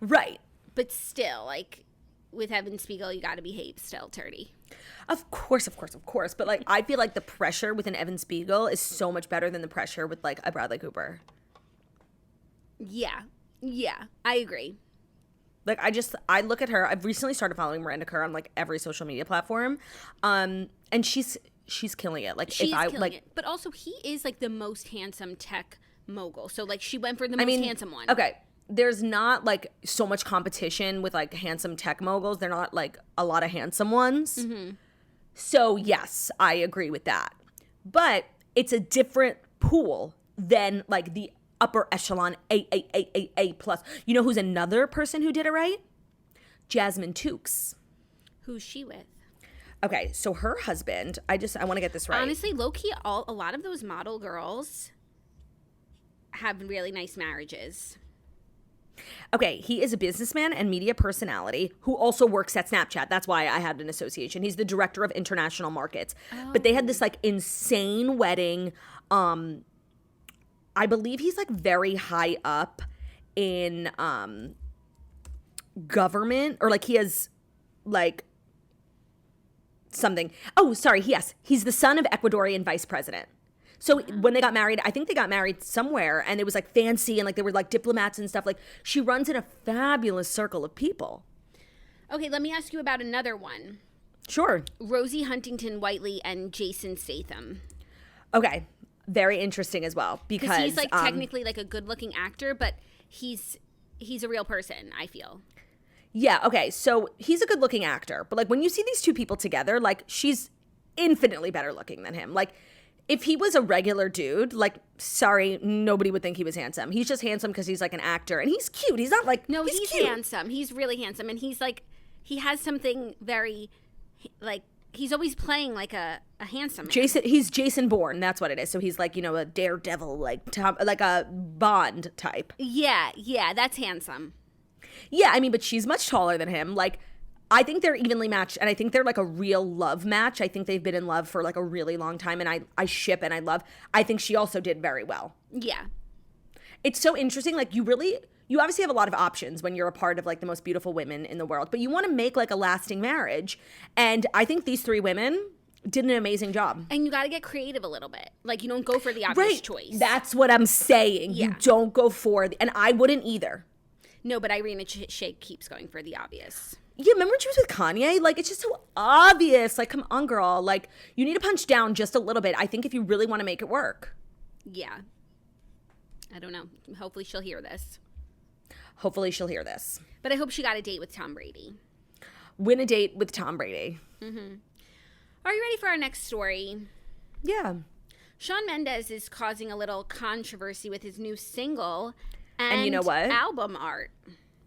Right. But still, like with Evan Spiegel, you gotta behave still, Turdy. Of course. But like I feel like the pressure with an Evan Spiegel is so much better than the pressure with like a Bradley Cooper. Yeah, I agree. Like I look at her. I've recently started following Miranda Kerr on like every social media platform, and she's killing it. Like She's if I killing like, it. But also he is like the most handsome tech mogul. So like she went for the most handsome one. Okay, there's not like so much competition with like handsome tech moguls. They're not like a lot of handsome ones. Mm-hmm. So yes, I agree with that. But it's a different pool than like the upper echelon A plus. You know who's another person who did it right? Jasmine Tookes. Who's she with? Okay, so her husband, I want to get this right. Honestly, low-key, a lot of those model girls have really nice marriages. Okay, he is a businessman and media personality who also works at Snapchat. That's why I had an association. He's the director of international markets. Oh. But they had this like insane wedding. I believe he's like very high up in government, or like he has like something. Oh, sorry. Yes. He's the son of Ecuadorian vice president. So when they got married, I think they got married somewhere and it was like fancy and like they were like diplomats and stuff. Like she runs in a fabulous circle of people. Okay, let me ask you about another one. Sure. Rosie Huntington-Whiteley and Jason Statham. Okay. Very interesting as well because he's like technically like a good-looking actor, but he's a real person, I feel. Yeah, okay. So he's a good-looking actor, but like when you see these two people together, like she's infinitely better looking than him. Like if he was a regular dude, like sorry, nobody would think he was handsome. He's just handsome because he's like an actor and he's cute. He's not like No, he's handsome. He's really handsome and he's like he has something very like he's always playing like a handsome man. He's Jason Bourne. That's what it is. So he's like, you know, a daredevil, like a Bond type. Yeah, that's handsome. Yeah, I mean, but she's much taller than him. Like, I think they're evenly matched, and I think they're like a real love match. I think they've been in love for like a really long time, and I ship and I love. I think she also did very well. Yeah. It's so interesting. Like, you obviously have a lot of options when you're a part of like the most beautiful women in the world, but you want to make like a lasting marriage. And I think these three women did an amazing job. And you got to get creative a little bit. Like you don't go for the obvious choice. That's what I'm saying. Yeah. You don't go for and I wouldn't either. No, but Irina Shayk keeps going for the obvious. Yeah, remember when she was with Kanye? Like, it's just so obvious. Like, come on, girl. Like, you need to punch down just a little bit. I think if you really want to make it work. Yeah. I don't know. Hopefully she'll hear this. But I hope she got a date with Tom Brady. Win a date with Tom Brady. Mm-hmm. Are you ready for our next story? Yeah. Shawn Mendes is causing a little controversy with his new single and you know what? Album art.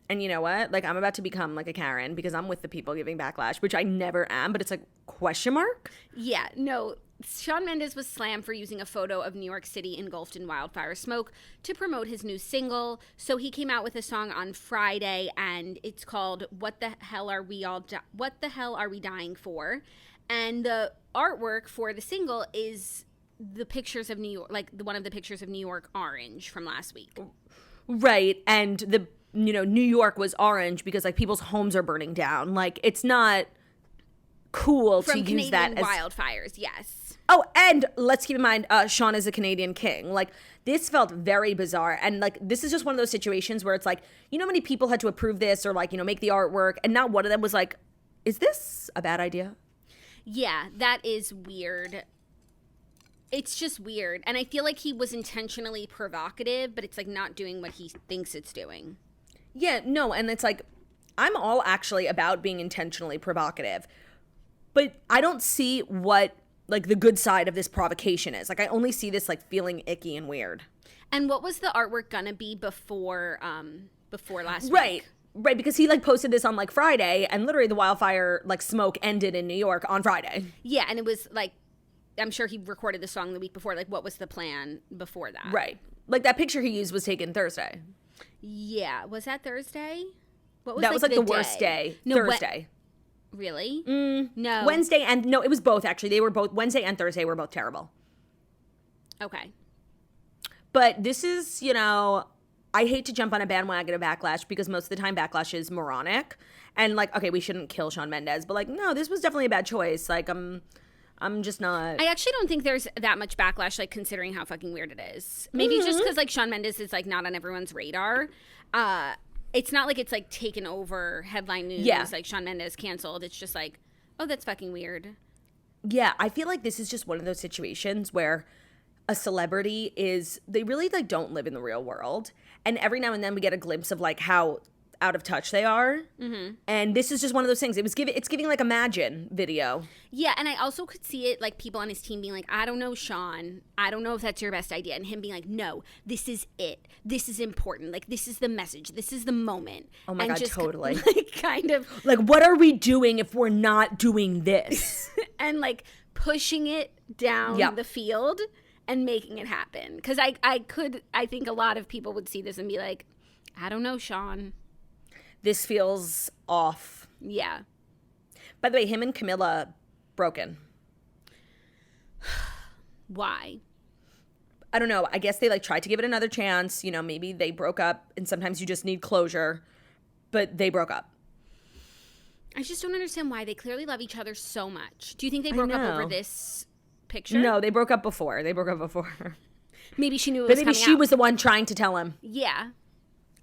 And you know what? Like, I'm about to become like a Karen because I'm with the people giving backlash, which I never am, but it's like, question mark? Yeah, no. Shawn Mendes was slammed for using a photo of New York City engulfed in wildfire smoke to promote his new single. So he came out with a song on Friday, and it's called "What the Hell Are We Dying For?" And the artwork for the single is the pictures of New York, like one of the pictures of New York orange from last week. Right, and New York was orange because like people's homes are burning down. Like it's not cool from to use Canadian that as wildfires. Yes. Oh, and let's keep in mind, Shawn is a Canadian king. Like, this felt very bizarre. And, like, this is just one of those situations where it's like, you know how many people had to approve this or, like, make the artwork? And not one of them was like, is this a bad idea? Yeah, that is weird. It's just weird. And I feel like he was intentionally provocative, but it's, like, not doing what he thinks it's doing. Yeah, no, and it's like, I'm all actually about being intentionally provocative. But I don't see what like the good side of this provocation is. Like I only see this like feeling icky and weird. And what was the artwork gonna be before last week? Right, because he like posted this on like Friday, and literally the wildfire like smoke ended in New York on Friday. Yeah, and it was like, I'm sure he recorded the song the week before. Like, what was the plan before that? Right, like that picture he used was taken Thursday. Yeah, was that Thursday? What was that was like the worst day? No, Thursday. Really? No. Wednesday and no, it was both actually. They were both Wednesday and Thursday were both terrible. Okay. But this is, you know, I hate to jump on a bandwagon of backlash because most of the time backlash is moronic. And like, okay, we shouldn't kill Shawn Mendes, but like, no, this was definitely a bad choice. Like, I'm just not. I actually don't think there's that much backlash, like considering how fucking weird it is. Maybe just because like Shawn Mendes is like not on everyone's radar. It's not like it's like taken over headline news. Yeah. Like Shawn Mendes canceled. It's just like, oh, that's fucking weird. Yeah, I feel like this is just one of those situations where a celebrity is, they really like don't live in the real world, and every now and then we get a glimpse of like how out of touch they are. And this is just one of those things. It's giving like Imagine video. Yeah, and I also could see it like people on his team being like, I don't know, Shawn, I don't know if that's your best idea, and him being like, no, this is it, this is important, like this is the message, this is the moment. Oh my God, just totally. Like kind of like, what are we doing if we're not doing this? And like pushing it down the field and making it happen. Because I think a lot of people would see this and be like, I don't know, Shawn. This feels off. Yeah. By the way, him and Camilla broken. Why? I don't know. I guess they like tried to give it another chance. You know, maybe they broke up and sometimes you just need closure. But they broke up. I just don't understand why. They clearly love each other so much. Do you think they broke up over this picture? No, they broke up before. Maybe she knew it was coming out. But maybe she was the one trying to tell him. Yeah.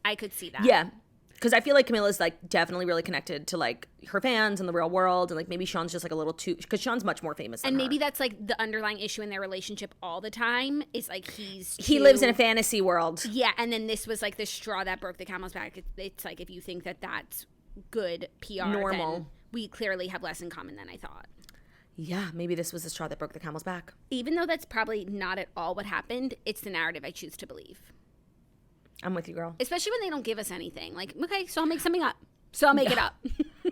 I could see that. Yeah. Because I feel like Camilla's like definitely really connected to like her fans and the real world, and like maybe Shawn's just like a little too, because Shawn's much more famous than her. maybe that's like the underlying issue in their relationship all the time is like he lives in a fantasy world. Yeah, and then this was like the straw that broke the camel's back. It's like if you think that that's good PR, normal, then we clearly have less in common than I thought. Yeah, maybe this was the straw that broke the camel's back. Even though that's probably not at all what happened, it's the narrative I choose to believe. I'm with you, girl. Especially when they don't give us anything. Like, okay, so I'll make something up. So I'll make it up.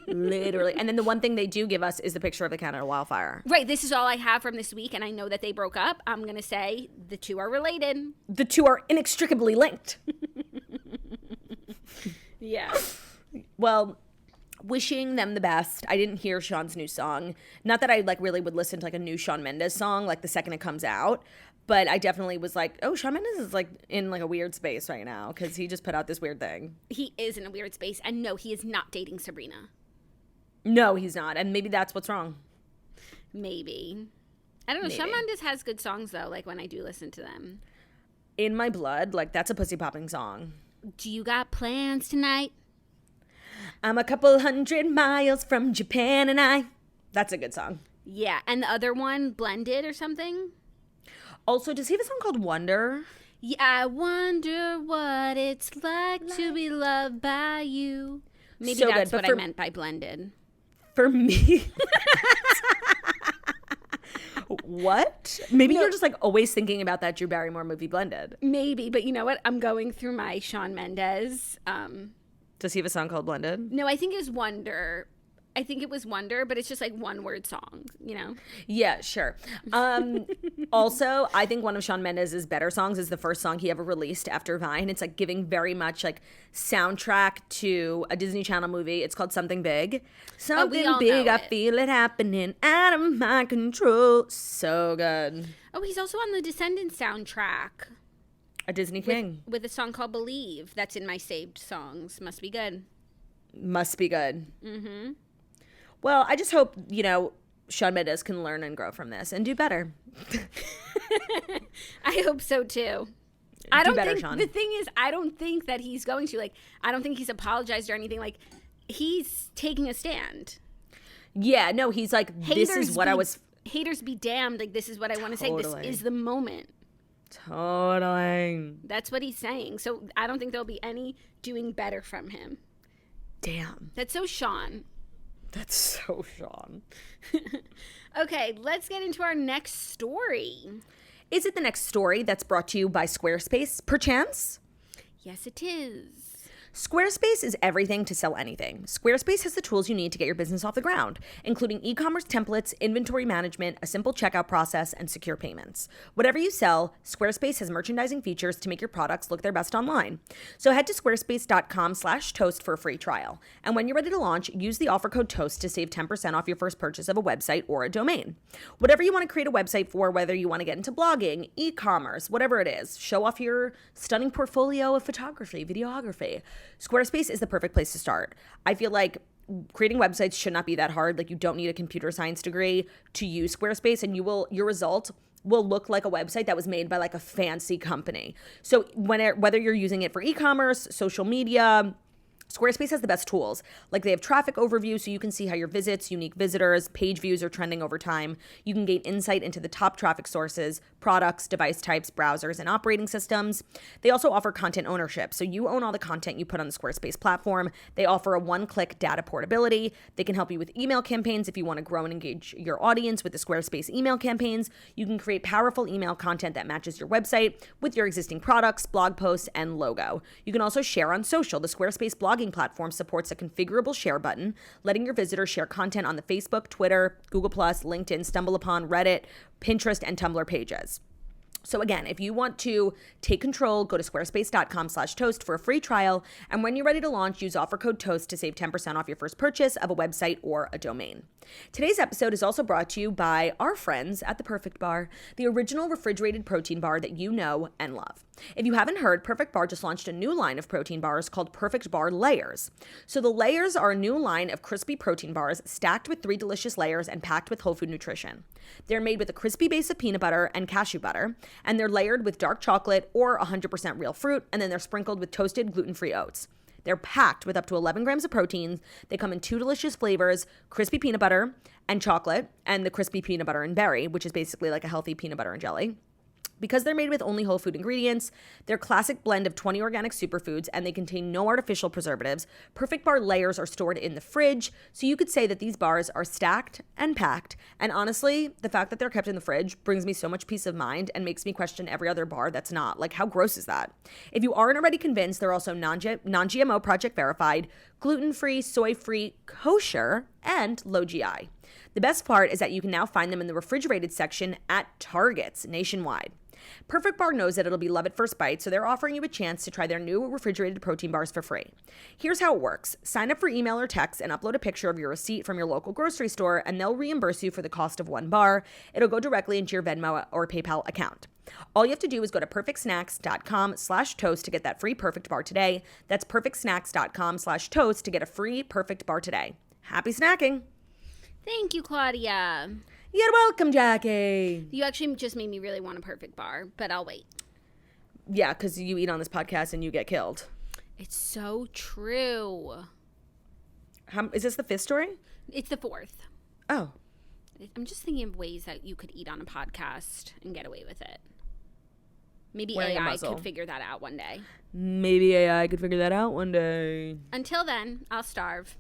Literally. And then the one thing they do give us is the picture of the Canada wildfire. Right. This is all I have from this week, and I know that they broke up. I'm going to say the two are related. The two are inextricably linked. Yeah. Well, wishing them the best. I didn't hear Shawn's new song. Not that I like really would listen to like a new Shawn Mendes song like the second it comes out. But I definitely was like, oh, Shawn Mendes is like in like a weird space right now because he just put out this weird thing. He is in a weird space. And no, he is not dating Sabrina. No, he's not. And maybe that's what's wrong. Maybe. I don't know. Shawn Mendes has good songs, though, like when I do listen to them. In My Blood, like that's a pussy popping song. Do you got plans tonight? I'm a couple 100 miles from Japan and That's a good song. Yeah. And the other one, Blended or something? Also, does he have a song called Wonder? Yeah, I wonder what it's like to be loved by you. Maybe so that's what I meant by blended. For me. What? Maybe you're just like always thinking about that Drew Barrymore movie Blended. Maybe, but you know what? I'm going through my Shawn Mendes. Does he have a song called Blended? No, I think it was Wonder. I think it was Wonder, but it's just like one word song, you know? Yeah, sure. Also, I think one of Shawn Mendes' better songs is the first song he ever released after Vine. It's like giving very much like soundtrack to a Disney Channel movie. It's called Something Big. Something big, I feel it happening out of my control. So good. Oh, he's also on the Descendants soundtrack. A Disney King. With a song called Believe. That's in my saved songs. Must be good. Must be good. Mm-hmm. Well, I just hope, you know, Shawn Mendes can learn and grow from this and do better. I hope so, too. The thing is, I don't think that he's going to. Like, I don't think he's apologized or anything. Like, he's taking a stand. Yeah, no, he's like, haters be damned. Like, this is what I want to say. This is the moment. Totally. That's what he's saying. So I don't think there'll be any doing better from him. Damn. That's so Shawn. That's so Shawn. Okay, let's get into our next story. Is it the next story that's brought to you by Squarespace, perchance? Yes, it is. Squarespace is everything to sell anything. Squarespace has the tools you need to get your business off the ground, including e-commerce templates, inventory management, a simple checkout process, and secure payments. Whatever you sell, Squarespace has merchandising features to make your products look their best online. So head to squarespace.com/toast for a free trial. And when you're ready to launch, use the offer code TOAST to save 10% off your first purchase of a website or a domain. Whatever you want to create a website for, whether you want to get into blogging, e-commerce, whatever it is, show off your stunning portfolio of photography, videography, Squarespace is the perfect place to start. I feel like creating websites should not be that hard. Like, you don't need a computer science degree to use Squarespace, and your result will look like a website that was made by like a fancy company. So whether you're using it for e-commerce, social media, Squarespace has the best tools. Like, they have traffic overview, so you can see how your visits, unique visitors, page views are trending over time. You can gain insight into the top traffic sources, products, device types, browsers, and operating systems. They also offer content ownership, so you own all the content you put on the Squarespace platform. They offer a one-click data portability. They can help you with email campaigns if you want to grow and engage your audience with the Squarespace email campaigns. You can create powerful email content that matches your website with your existing products, blog posts, and logo. You can also share on social. The Squarespace blogging platform supports a configurable share button, letting your visitors share content on the Facebook, Twitter, Google+, LinkedIn, StumbleUpon, Reddit, Pinterest, and Tumblr pages. So again, if you want to take control, go to squarespace.com/toast for a free trial. And when you're ready to launch, use offer code TOAST to save 10% off your first purchase of a website or a domain. Today's episode is also brought to you by our friends at The Perfect Bar, the original refrigerated protein bar that you know and love. If you haven't heard, Perfect Bar just launched a new line of protein bars called Perfect Bar Layers. So the Layers are a new line of crispy protein bars stacked with 3 delicious layers and packed with whole food nutrition. They're made with a crispy base of peanut butter and cashew butter, and they're layered with dark chocolate or 100% real fruit, and then they're sprinkled with toasted gluten-free oats. They're packed with up to 11 grams of protein. They come in 2 delicious flavors, crispy peanut butter and chocolate, and the crispy peanut butter and berry, which is basically like a healthy peanut butter and jelly. Because they're made with only whole food ingredients, they're a classic blend of 20 organic superfoods, and they contain no artificial preservatives. Perfect Bar Layers are stored in the fridge, so you could say that these bars are stacked and packed. And honestly, the fact that they're kept in the fridge brings me so much peace of mind and makes me question every other bar that's not. Like, how gross is that? If you aren't already convinced, they're also non-GMO project verified, gluten-free, soy-free, kosher, and low GI. The best part is that you can now find them in the refrigerated section at Targets nationwide. Perfect Bar knows that it'll be love at first bite, so they're offering you a chance to try their new refrigerated protein bars for free. Here's how it works. Sign up for email or text and upload a picture of your receipt from your local grocery store, and they'll reimburse you for the cost of 1 bar. It'll go directly into your Venmo or PayPal account. All you have to do is go to perfectsnacks.com/toast to get that free Perfect Bar today. That's perfectsnacks.com/toast to get a free Perfect Bar today. Happy snacking! Thank you, Claudia. You're welcome, Jackie. You actually just made me really want a Perfect Bar, but I'll wait. Yeah, because you eat on this podcast and you get killed. It's so true. Is this the 5th story? It's the 4th. Oh. I'm just thinking of ways that you could eat on a podcast and get away with it. Maybe Wearing AI could figure that out one day. Maybe AI could figure that out one day. Until then, I'll starve.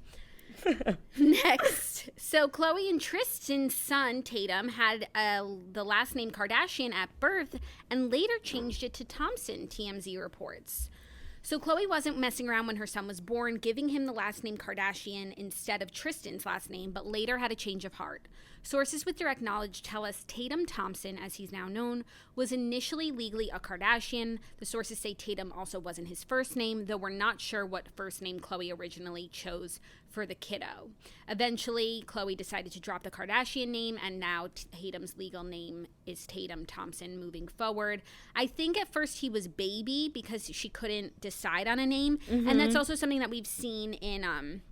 Next. So Khloe and Tristan's son, Tatum, had the last name Kardashian at birth and later changed it to Thompson, TMZ reports. So Khloe wasn't messing around when her son was born, giving him the last name Kardashian instead of Tristan's last name, but later had a change of heart. Sources with direct knowledge tell us Tatum Thompson, as he's now known, was initially legally a Kardashian. The sources say Tatum also wasn't his first name, though we're not sure what first name Khloe originally chose for the kiddo. Eventually, Khloe decided to drop the Kardashian name, and now Tatum's legal name is Tatum Thompson moving forward. I think at first he was Baby because she couldn't decide on a name, and that's also something that we've seen in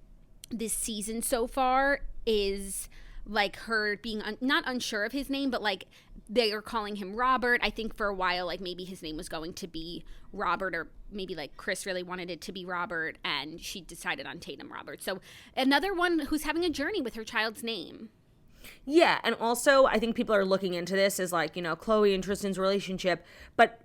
this season so far is like her being not unsure of his name, but like they are calling him Robert. I think for a while, like maybe his name was going to be Robert, or maybe like Chris really wanted it to be Robert, and she decided on Tatum Robert. So another one who's having a journey with her child's name. Yeah, and also I think people are looking into this as like, you know, Khloe and Tristan's relationship, but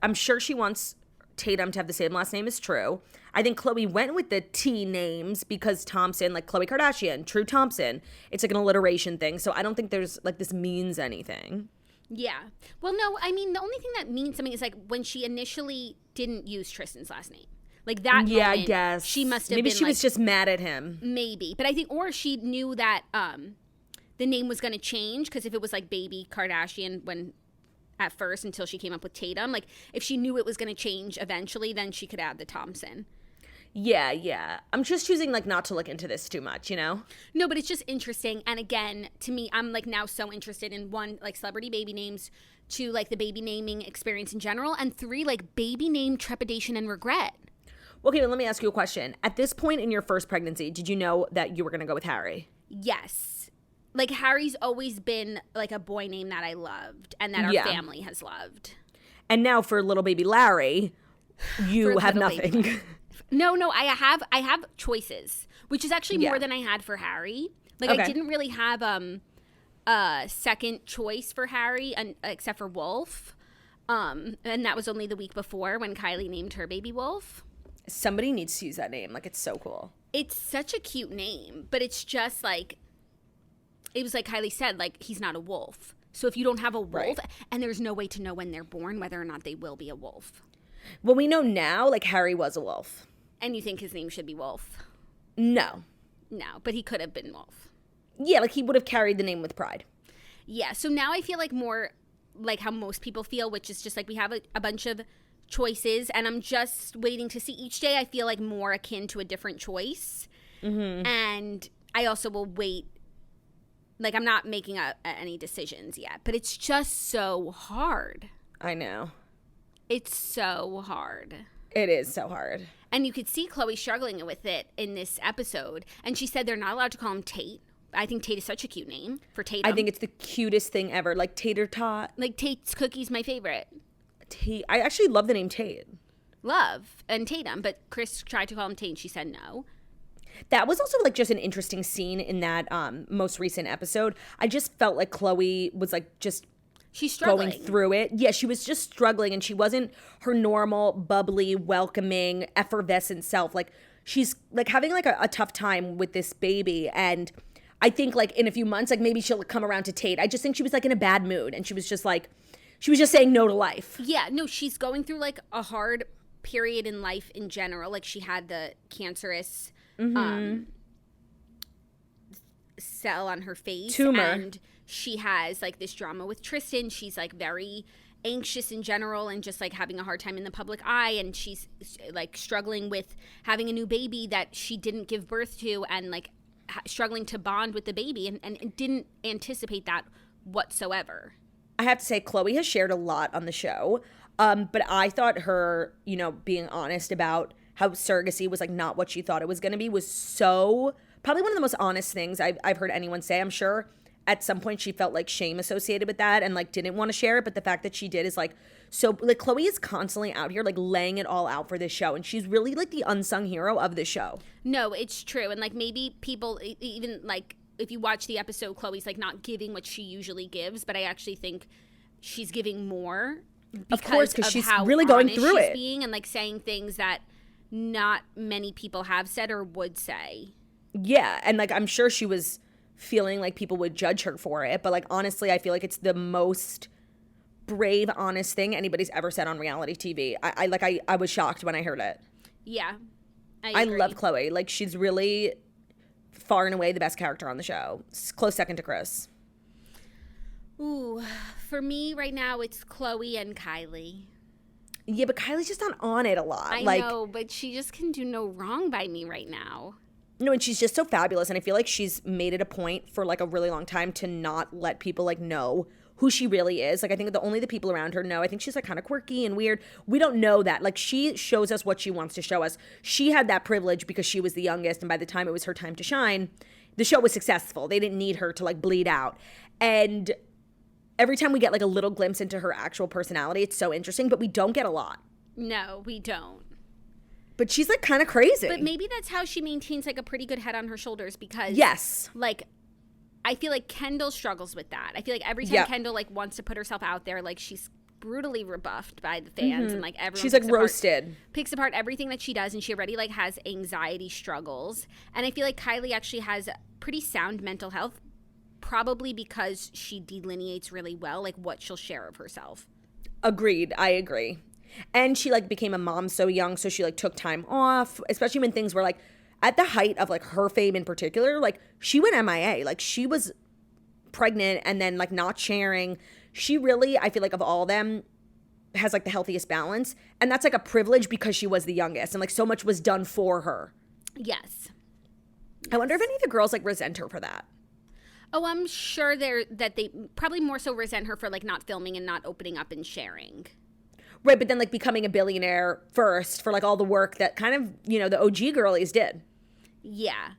I'm sure she wants Tatum to have the same last name as True. I think Khloe went with the T names because Thompson, like Khloe Kardashian, True Thompson, it's like an alliteration thing. So I don't think there's like this means anything. Yeah. Well, no, I mean, the only thing that means something is like when she initially didn't use Tristan's last name. Like that moment, I guess. she must have Maybe been she like, was just mad at him. Maybe. But I think, or she knew that the name was going to change because if it was like Baby Kardashian when at first until she came up with Tatum, like if she knew it was going to change eventually, then she could add the Thompson. Yeah. I'm just choosing like not to look into this too much, you know? No, but it's just interesting. And again, to me, I'm like now so interested in one, like celebrity baby names, two, like the baby naming experience in general, and three, like baby name trepidation and regret. Okay, well, let me ask you a question. At this point in your first pregnancy, did you know that you were going to go with Harry? Yes. Like Harry's always been like a boy name that I loved and that our family has loved. And now for little baby Larry, you have nothing. No, I have choices, which is actually more than I had for Harry. Like I didn't really have a second choice for Harry except for Wolf. And that was only the week before when Kylie named her baby Wolf. Somebody needs to use that name. Like, it's so cool. It's such a cute name, but it's just like, it was like Kylie said, like, he's not a wolf. So if you don't have a wolf, and there's no way to know when they're born whether or not they will be a wolf. Well, we know now, like, Harry was a wolf. And you think his name should be Wolf? No, but he could have been Wolf. Yeah, like, he would have carried the name with pride. Yeah, so now I feel like more like how most people feel, which is just like we have a bunch of choices, and I'm just waiting to see. Each day I feel like more akin to a different choice. Mm-hmm. And I also will wait. Like, I'm not making any decisions yet, but it's just so hard. I know. It's so hard. It is so hard. And you could see Khloe struggling with it in this episode. And she said they're not allowed to call him Tate. I think Tate is such a cute name for Tatum. I think it's the cutest thing ever. Like Tater Tot. Like Tate's Cookie's my favorite. Tate. I actually love the name Tate. Love. And Tatum. But Chris tried to call him Tate and she said no. That was also like just an interesting scene in that most recent episode. I just felt like Khloe was like just she's struggling going through it. Yeah, she was just struggling and she wasn't her normal, bubbly, welcoming, effervescent self. Like she's like having like a tough time with this baby. And I think like in a few months, like maybe she'll come around to Tate. I just think she was like in a bad mood and she was just saying no to life. Yeah, no, she's going through like a hard period in life in general. Like she had the cancerous cell on her face. Tumor. And she has like this drama with Tristan. She's like very anxious in general and just like having a hard time in the public eye. And she's like struggling with having a new baby that she didn't give birth to and like struggling to bond with the baby and didn't anticipate that whatsoever. I have to say, Khloe has shared a lot on the show. But I thought her, being honest about how surrogacy was like not what she thought it was going to be was so probably one of the most honest things I've heard anyone say. I'm sure at some point she felt like shame associated with that and like didn't want to share it. But the fact that she did is like, so like Khloe is constantly out here like laying it all out for this show. And she's really like the unsung hero of the show. No, it's true. And like maybe people even like if you watch the episode, Khloe's like not giving what she usually gives. But I actually think she's giving more. Of course, because she's really going through it. Being and like saying things that not many people have said or would say. Yeah, and like I'm sure she was feeling like people would judge her for it, but like honestly, I feel like it's the most brave, honest thing anybody's ever said on reality TV. I was shocked when I heard it. Yeah, I love Khloe. Like she's really far and away the best character on the show. Close second to Chris. Ooh, for me right now, it's Khloe and Kylie. Yeah, but Kylie's just not on it a lot. I know, but she just can do no wrong by me right now. No, and she's just so fabulous. And I feel like she's made it a point for like a really long time to not let people like know who she really is. Like I think only the people around her know. I think she's like kind of quirky and weird. We don't know that. Like she shows us what she wants to show us. She had that privilege because she was the youngest. And by the time it was her time to shine, the show was successful. They didn't need her to like bleed out. And every time we get like a little glimpse into her actual personality, it's so interesting, but we don't get a lot. No, we don't. But she's like kind of crazy. But maybe that's how she maintains like a pretty good head on her shoulders because yes, like I feel like Kendall struggles with that. I feel like every time Kendall like wants to put herself out there, like she's brutally rebuffed by the fans and like everyone. She's like roasted. Picks apart everything that she does, and she already like has anxiety struggles. And I feel like Kylie actually has pretty sound mental health, probably because she delineates really well like what she'll share of herself. Agreed. I agree. And she like became a mom so young, so she like took time off, especially when things were like at the height of like her fame in particular. Like she went MIA. Like she was pregnant and then like not sharing. She really, I feel like of all of them, has like the healthiest balance, and that's like a privilege because she was the youngest and like so much was done for her. Yes. I wonder if any of the girls like resent her for that. Oh, I'm sure that they probably more so resent her for like not filming and not opening up and sharing. Right, but then like becoming a billionaire first for like all the work that kind of, you know, the OG girlies did. Yeah.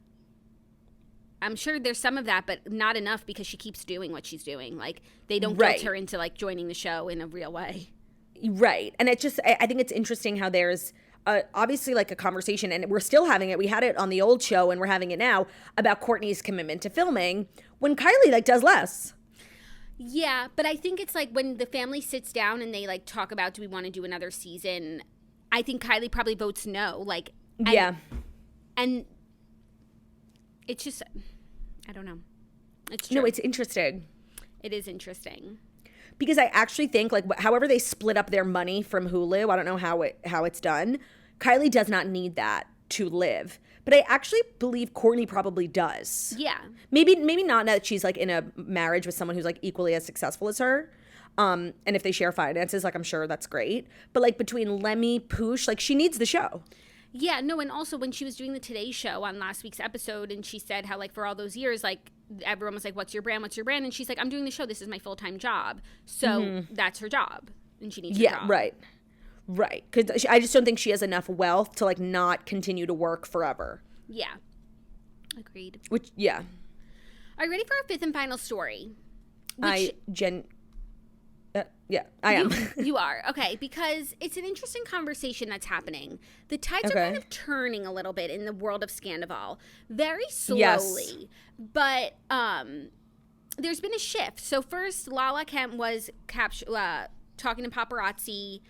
I'm sure there's some of that, but not enough because she keeps doing what she's doing. Like, they don't guilt her into, like, joining the show in a real way. Right. And it just, I think it's interesting how there's obviously, like, a conversation, and we're still having it. We had it on the old show, and we're having it now, about Kourtney's commitment to filming when Kylie, like, does less. Yeah, but I think it's, like, when the family sits down and they, like, talk about, do we want to do another season, I think Kylie probably votes no. Like, and it's just, I don't know. It's true. No, it's interesting. It is interesting. Because I actually think, like, however they split up their money from Hulu, I don't know how it's done. Kylie does not need that to live. But I actually believe Kourtney probably does. Yeah. Maybe not now that she's, like, in a marriage with someone who's, like, equally as successful as her. And if they share finances, like, I'm sure that's great. But, like, between Lemmy, Poosh, like, she needs the show. Yeah, no, and also when she was doing the Today Show on last week's episode, and she said how, like, for all those years, like, everyone was like, what's your brand? And she's like, I'm doing the show. This is my full-time job. So that's her job, and she needs her job. Yeah, right. Because I just don't think she has enough wealth to, like, not continue to work forever. Yeah. Agreed. Yeah. Are you ready for our fifth and final story? Yeah, I am. You are. Okay, because it's an interesting conversation that's happening. The tides are kind of turning a little bit in the world of Scandival. Very slowly. Yes. But there's been a shift. So first, Lala Kent was talking to paparazzi.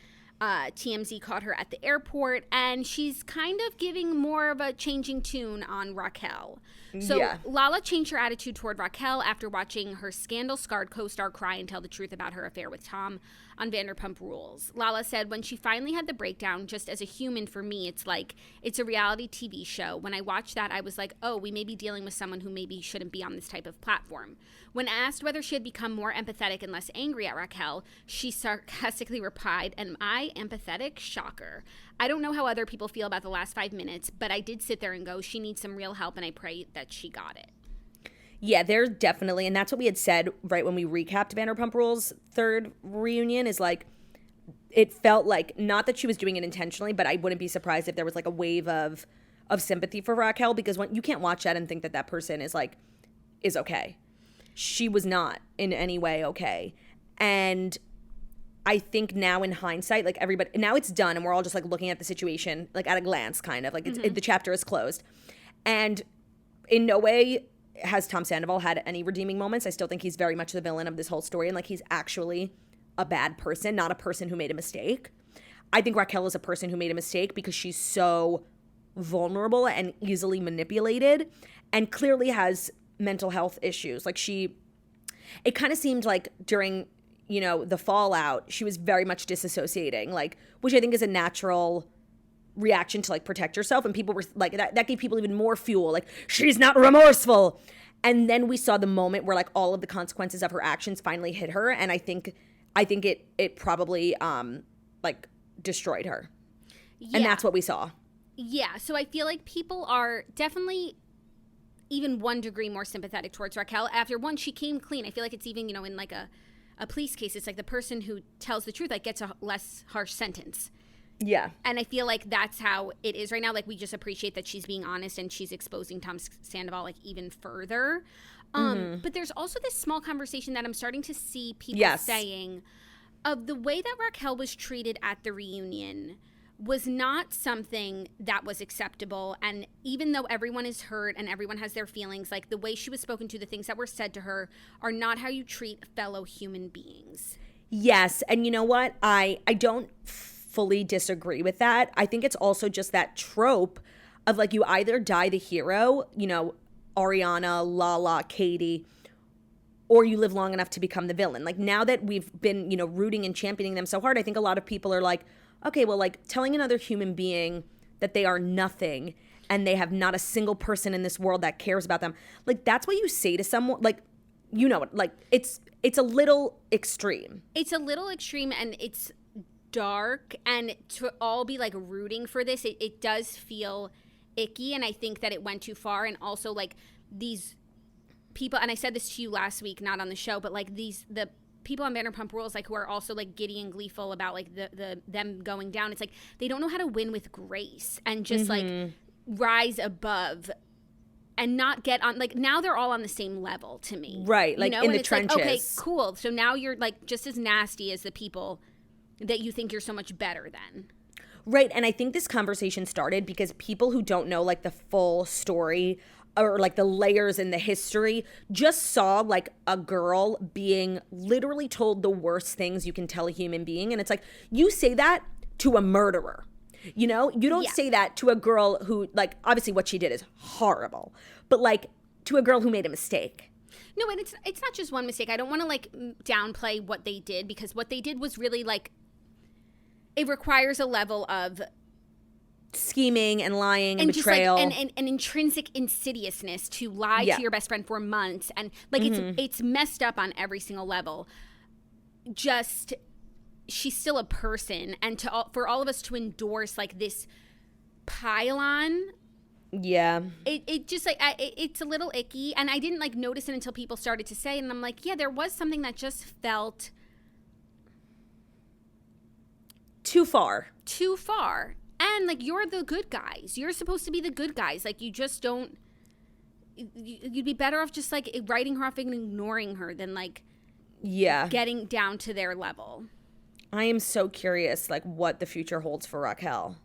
TMZ caught her at the airport, and she's kind of giving more of a changing tune on Raquel. So Lala changed her attitude toward Raquel after watching her scandal-scarred co-star cry and tell the truth about her affair with Tom on Vanderpump Rules. Lala said, when she finally had the breakdown, just as a human, for me, it's like, it's a reality TV show. When I watched that, I was like, oh, we may be dealing with someone who maybe shouldn't be on this type of platform. When asked whether she had become more empathetic and less angry at Raquel, she sarcastically replied, am I empathetic? Shocker. I don't know how other people feel about the last 5 minutes, but I did sit there and go, she needs some real help, and I pray that she got it. Yeah, there's definitely, and that's what we had said right when we recapped Vanderpump Rules' third reunion, is like, it felt like, not that she was doing it intentionally, but I wouldn't be surprised if there was like a wave of sympathy for Raquel, because when you can't watch that and think that person is okay. She was not in any way okay. And I think now in hindsight, like everybody, now it's done and we're all just like looking at the situation like at a glance, kind of like the chapter is closed. And in no way has Tom Sandoval had any redeeming moments. I still think he's very much the villain of this whole story, and like he's actually a bad person, not a person who made a mistake. I think Raquel is a person who made a mistake because she's so vulnerable and easily manipulated, and clearly has mental health issues. Like it kind of seemed like during, you know, the fallout, she was very much disassociating, like, which I think is a natural reaction to like protect yourself, and people were like, that gave people even more fuel, like, she's not remorseful. And then we saw the moment where like all of the consequences of her actions finally hit her, and I think it probably like destroyed her. Yeah. And that's what we saw. Yeah, so I feel like people are definitely even 1 degree more sympathetic towards Raquel. After one, she came clean. I feel like it's even, you know, in like a police case, it's like the person who tells the truth like gets a less harsh sentence. Yeah. And I feel like that's how it is right now. Like, we just appreciate that she's being honest and she's exposing Tom Sandoval like even further. But there's also this small conversation that I'm starting to see people saying of the way that Raquel was treated at the reunion was not something that was acceptable. And even though everyone is hurt and everyone has their feelings, like the way she was spoken to, the things that were said to her are not how you treat fellow human beings. Yes, and you know what? I don't fully disagree with that. I think it's also just that trope of like you either die the hero, you know, Ariana, Lala, Katie, or you live long enough to become the villain. Like now that we've been, you know, rooting and championing them so hard, I think a lot of people are like, okay, well, like telling another human being that they are nothing and they have not a single person in this world that cares about them. Like that's what you say to someone, like, you know, like it's a little extreme. It's a little extreme and it's dark, and to all be like rooting for this, it does feel icky, and I think that it went too far. And also like these people, and I said this to you last week, not on the show, but like the people on Vanderpump Rules, like who are also like giddy and gleeful about like them going down. It's like they don't know how to win with grace and just like rise above and not get on, like now they're all on the same level to me. Right, like, you know? In the trenches. Like, okay, cool. So now you're like just as nasty as the people that you think you're so much better than. Right, and I think this conversation started because people who don't know like the full story or like the layers in the history just saw like a girl being literally told the worst things you can tell a human being. And it's like, you say that to a murderer. You know, you don't say that to a girl who, like, obviously what she did is horrible, but like to a girl who made a mistake. No, and it's not just one mistake. I don't want to like downplay what they did, because what they did was really like, it requires a level of scheming and lying and betrayal, just like an intrinsic insidiousness to lie to your best friend for months, and like it's messed up on every single level. Just, she's still a person, and for all of us to endorse like this pile-on, it just like it's a little icky. And I didn't like notice it until people started to say, and I'm like, yeah, there was something that just felt too far. And like, you're the good guys, you're supposed to be the good guys, like you just don't, you'd be better off just like writing her off and ignoring her than like getting down to their level. I am so curious, like, what the future holds for Raquel.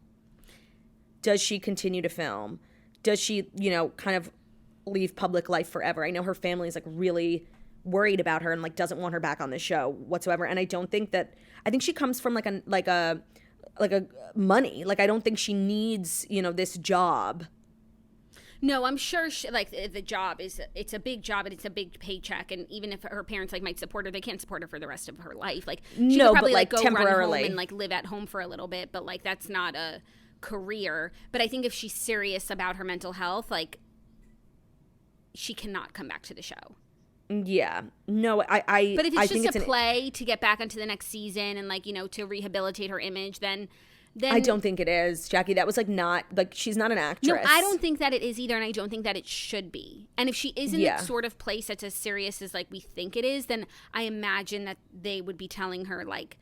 Does she continue to film? Does she, you know, kind of leave public life forever? I know her family is, like, really worried about her and, like, doesn't want her back on the show whatsoever. And I think she comes from, like a money. Like, I don't think she needs, you know, this job. No, I'm sure the job it's a big job and it's a big paycheck, and even if her parents like might support her, they can't support her for the rest of her life. Like she could probably like go temporarily run home and like live at home for a little bit, but like that's not a career. But I think if she's serious about her mental health, like she cannot come back to the show. Yeah. No, But if it's just a play to get back onto the next season and like, you know, to rehabilitate her image, then I don't think it is, Jackie. That was like not, like, she's not an actress. No, I don't think that it is either, and I don't think that it should be. And if she is in that sort of place that's as serious as like we think it is, then I imagine that they would be telling her like,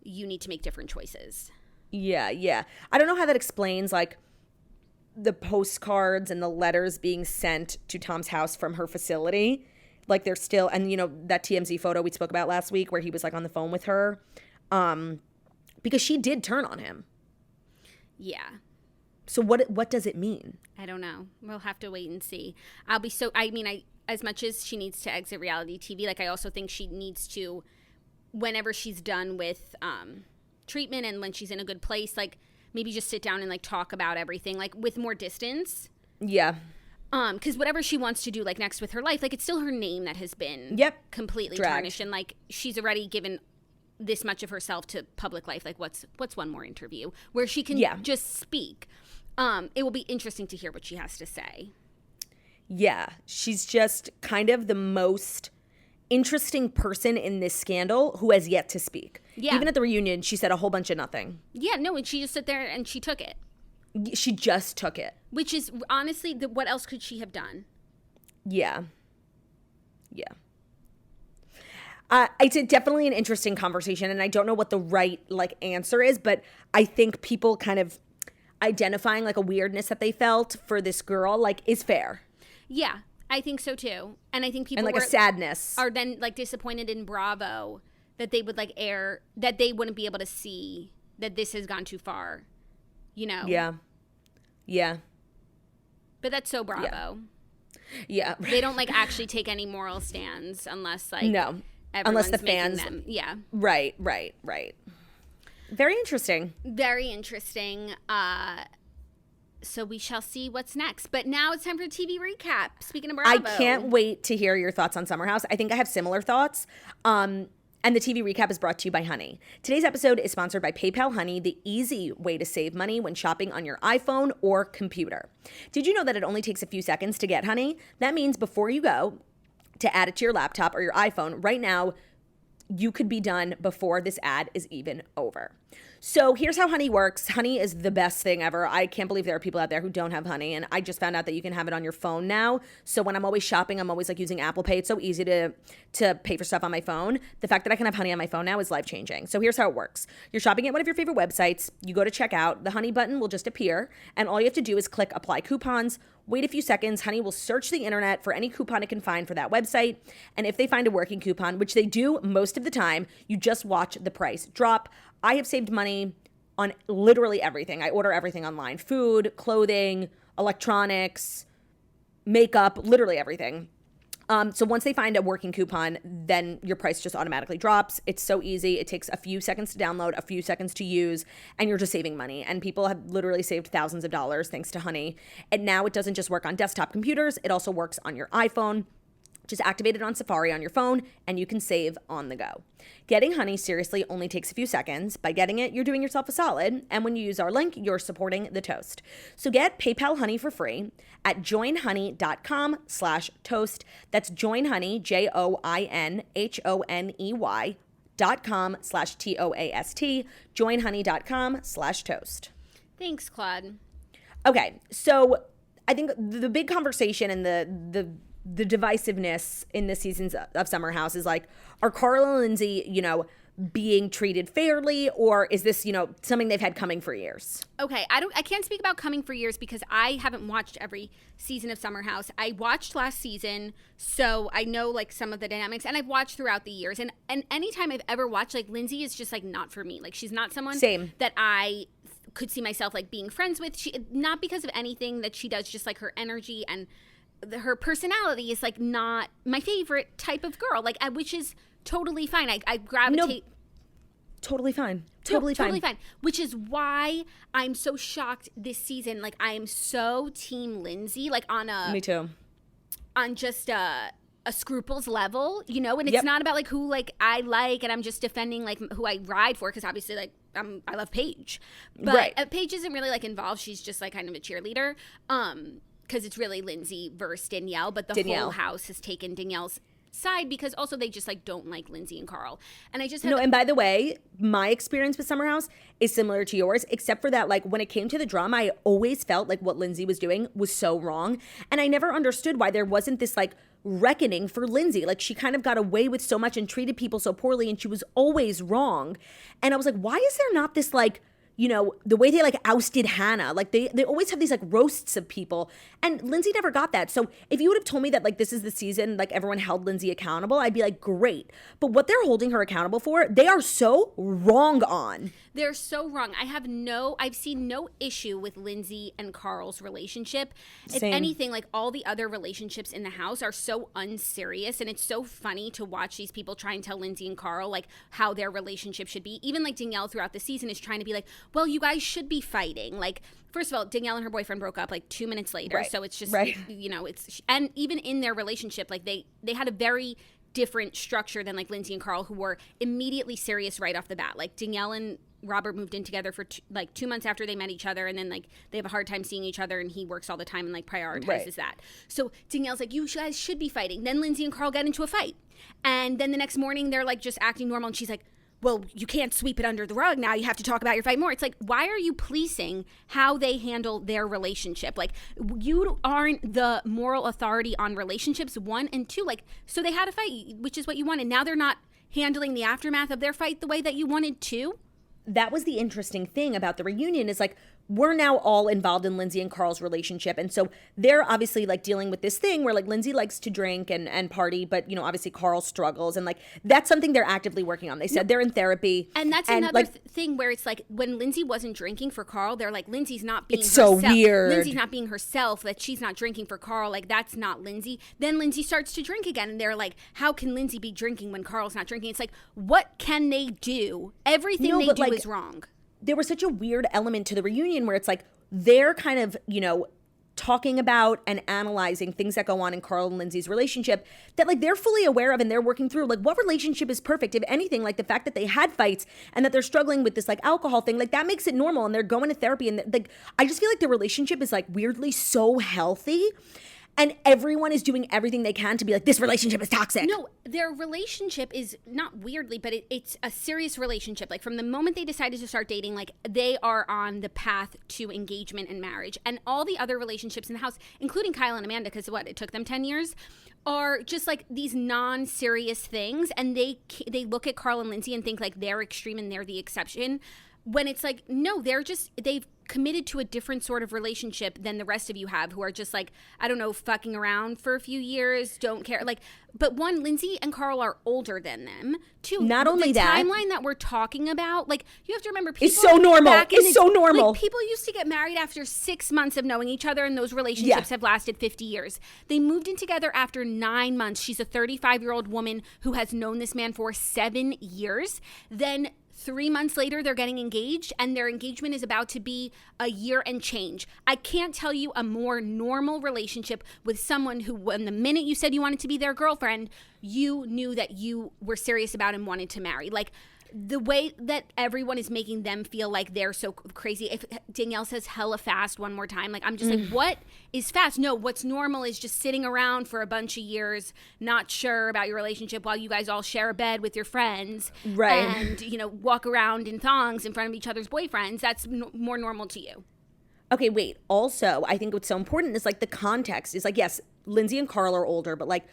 you need to make different choices. Yeah. I don't know how that explains like the postcards and the letters being sent to Tom's house from her facility. Like they're still, and you know, that TMZ photo we spoke about last week where he was like on the phone with her, because she did turn on him. Yeah. So what does it mean? I don't know. We'll have to wait and see. As much as she needs to exit reality TV, like I also think she needs to, whenever she's done with treatment and when she's in a good place, like maybe just sit down and like talk about everything like with more distance. Yeah. Because whatever she wants to do like next with her life, like it's still her name that has been completely tarnished, and like she's already given this much of herself to public life. Like what's one more interview where she can just speak? It will be interesting to hear what she has to say. Yeah, she's just kind of the most interesting person in this scandal who has yet to speak. Yeah. Even at the reunion, she said a whole bunch of nothing. Yeah, no, and she just sat there and she took it. She just took it. Which is, honestly, what else could she have done? Yeah. It's definitely an interesting conversation, and I don't know what the right like answer is, but I think people kind of identifying like a weirdness that they felt for this girl like is fair. Yeah, I think so too, and I think people and like a sadness are then like disappointed in Bravo that they would like air that they wouldn't be able to see that this has gone too far, you know? Yeah. But that's so Bravo. Yeah. They don't like actually take any moral stands unless like no. everyone's unless the fans, making them. Yeah. Right. Very interesting. Very interesting. So we shall see what's next. But now it's time for a TV recap. Speaking of Bravo. I can't wait to hear your thoughts on Summer House. I think I have similar thoughts. And the TV recap is brought to you by Honey. Today's episode is sponsored by PayPal Honey, the easy way to save money when shopping on your iPhone or computer. Did you know that it only takes a few seconds to get Honey? That means before you go to add it to your laptop or your iPhone, right now, you could be done before this ad is even over. So here's how Honey works. Honey is the best thing ever. I can't believe there are people out there who don't have Honey, and I just found out that you can have it on your phone now. So when I'm always shopping, I'm always like using Apple Pay. It's so easy to pay for stuff on my phone. The fact that I can have Honey on my phone now is life-changing. So here's how it works. You're shopping at one of your favorite websites. You go to checkout. The Honey button will just appear, and all you have to do is click Apply Coupons. Wait a few seconds. Honey will search the internet for any coupon it can find for that website. And if they find a working coupon, which they do most of the time, you just watch the price drop. I have saved money on literally everything. I order everything online. Food, clothing, electronics, makeup, literally everything. So once they find a working coupon, then your price just automatically drops. It's so easy. It takes a few seconds to download, a few seconds to use, and you're just saving money. And people have literally saved thousands of dollars thanks to Honey. And now it doesn't just work on desktop computers. It also works on your iPhone. Just activate it on Safari on your phone, and you can save on the go. Getting Honey seriously only takes a few seconds. By getting it, you're doing yourself a solid, and when you use our link, you're supporting the toast. So get PayPal Honey for free at joinhoney.com/toast. That's joinhoney, joinhoney.com/TOAST, joinhoney.com/toast. Thanks, Claude. Okay, so I think the big conversation and the divisiveness in this seasons of Summer House is like, are Carl and Lindsay, being treated fairly, or is this, something they've had coming for years? Okay, I can't speak about coming for years because I haven't watched every season of Summer House. I watched last season, so I know like some of the dynamics, and I've watched throughout the years. And anytime I've ever watched, like, Lindsay is just like not for me. Like, she's not someone that I could see myself like being friends with. She, not because of anything that she does, just like her energy and her personality is like not my favorite type of girl, like, which is totally fine. I gravitate. No, totally fine. Totally fine. Which is why I'm so shocked this season. Like, I am so team Lindsay, like me too. On just a scruples level, and it's not about like who like I like, and I'm just defending like who I ride for, because obviously like I love Paige, but Paige isn't really like involved. She's just like kind of a cheerleader. Because it's really Lindsay versus Danielle, but the whole house has taken Danielle's side because also they just like don't like Lindsay and Carl. And I just and by the way, my experience with Summer House is similar to yours, except for that, like, when it came to the drama, I always felt like what Lindsay was doing was so wrong, and I never understood why there wasn't this like reckoning for Lindsay. Like, she kind of got away with so much and treated people so poorly, and she was always wrong. And I was like, why is there not this like, the way they like ousted Hannah, like they always have these like roasts of people, and Lindsay never got that. So if you would have told me that like this is the season, like everyone held Lindsay accountable, I'd be like, great. But what they're holding her accountable for, they are so wrong on. They're so wrong. I've seen no issue with Lindsay and Carl's relationship. If anything, like all the other relationships in the house are so unserious, and it's so funny to watch these people try and tell Lindsay and Carl like how their relationship should be. Even like Danielle throughout the season is trying to be like, well, you guys should be fighting. Like, first of all, Danielle and her boyfriend broke up like 2 minutes later. Right. So it's just, it's, and even in their relationship, like they had a very different structure than like Lindsay and Carl, who were immediately serious right off the bat. Like Danielle and Robert moved in together for 2 months after they met each other, and then like they have a hard time seeing each other, and he works all the time and like prioritizes that. So Danielle's like, you guys should be fighting. Then Lindsay and Carl get into a fight, and then the next morning they're like just acting normal, and she's like, well, you can't sweep it under the rug now. You have to talk about your fight more. It's like, why are you policing how they handle their relationship? Like, you aren't the moral authority on relationships, 1 and 2. Like, so they had a fight, which is what you wanted. Now they're not handling the aftermath of their fight the way that you wanted to. That was the interesting thing about the reunion, is like, we're now all involved in Lindsay and Carl's relationship. And so they're obviously like dealing with this thing where like Lindsay likes to drink and party, but you know, obviously Carl struggles. And like, that's something they're actively working on. They said they're in therapy. And that's another thing where it's like when Lindsay wasn't drinking for Carl, they're like, Lindsay's not being herself. It's so weird. Lindsay's not being herself, that she's not drinking for Carl. Like, that's not Lindsay. Then Lindsay starts to drink again. And they're like, how can Lindsay be drinking when Carl's not drinking? It's like, what can they do? Everything they do is wrong. There was such a weird element to the reunion where it's like, they're kind of, you know, talking about and analyzing things that go on in Carl and Lindsay's relationship that like they're fully aware of and they're working through. Like, what relationship is perfect? If anything, like the fact that they had fights and that they're struggling with this like alcohol thing, like that makes it normal, and they're going to therapy, and like I just feel like the relationship is like weirdly so healthy. And everyone is doing everything they can to be like, this relationship is toxic. No, their relationship is not weirdly, but it's a serious relationship. Like from the moment they decided to start dating, like they are on the path to engagement and marriage. And all the other relationships in the house, including Kyle and Amanda, because it took them 10 years, are just like these non-serious things. And they look at Carl and Lindsay and think like they're extreme and they're the exception. When it's like, no, they've committed to a different sort of relationship than the rest of you have, who are just like, I don't know, fucking around for a few years, don't care. Like, but one, Lindsay and Carl are older than them. Two, not only that, the timeline that we're talking about, like, you have to remember, people, it's so normal. It's so normal. Like, people used to get married after 6 months of knowing each other, and those relationships have lasted 50 years. They moved in together after 9 months. She's a 35-year-old woman who has known this man for 7 years. Then 3 months later, they're getting engaged, and their engagement is about to be a year and change. I can't tell you a more normal relationship with someone who, when the minute you said you wanted to be their girlfriend, you knew that you were serious about and wanted to marry. Like, the way that everyone is making them feel like they're so crazy. If Danielle says hella fast one more time, like, I'm just like, what is fast? No, what's normal is just sitting around for a bunch of years, not sure about your relationship while you guys all share a bed with your friends. Right. And, you know, walk around in thongs in front of each other's boyfriends. That's more normal to you. Okay, wait. Also, I think what's so important is like the context is like, yes, Lindsay and Carl are older, but like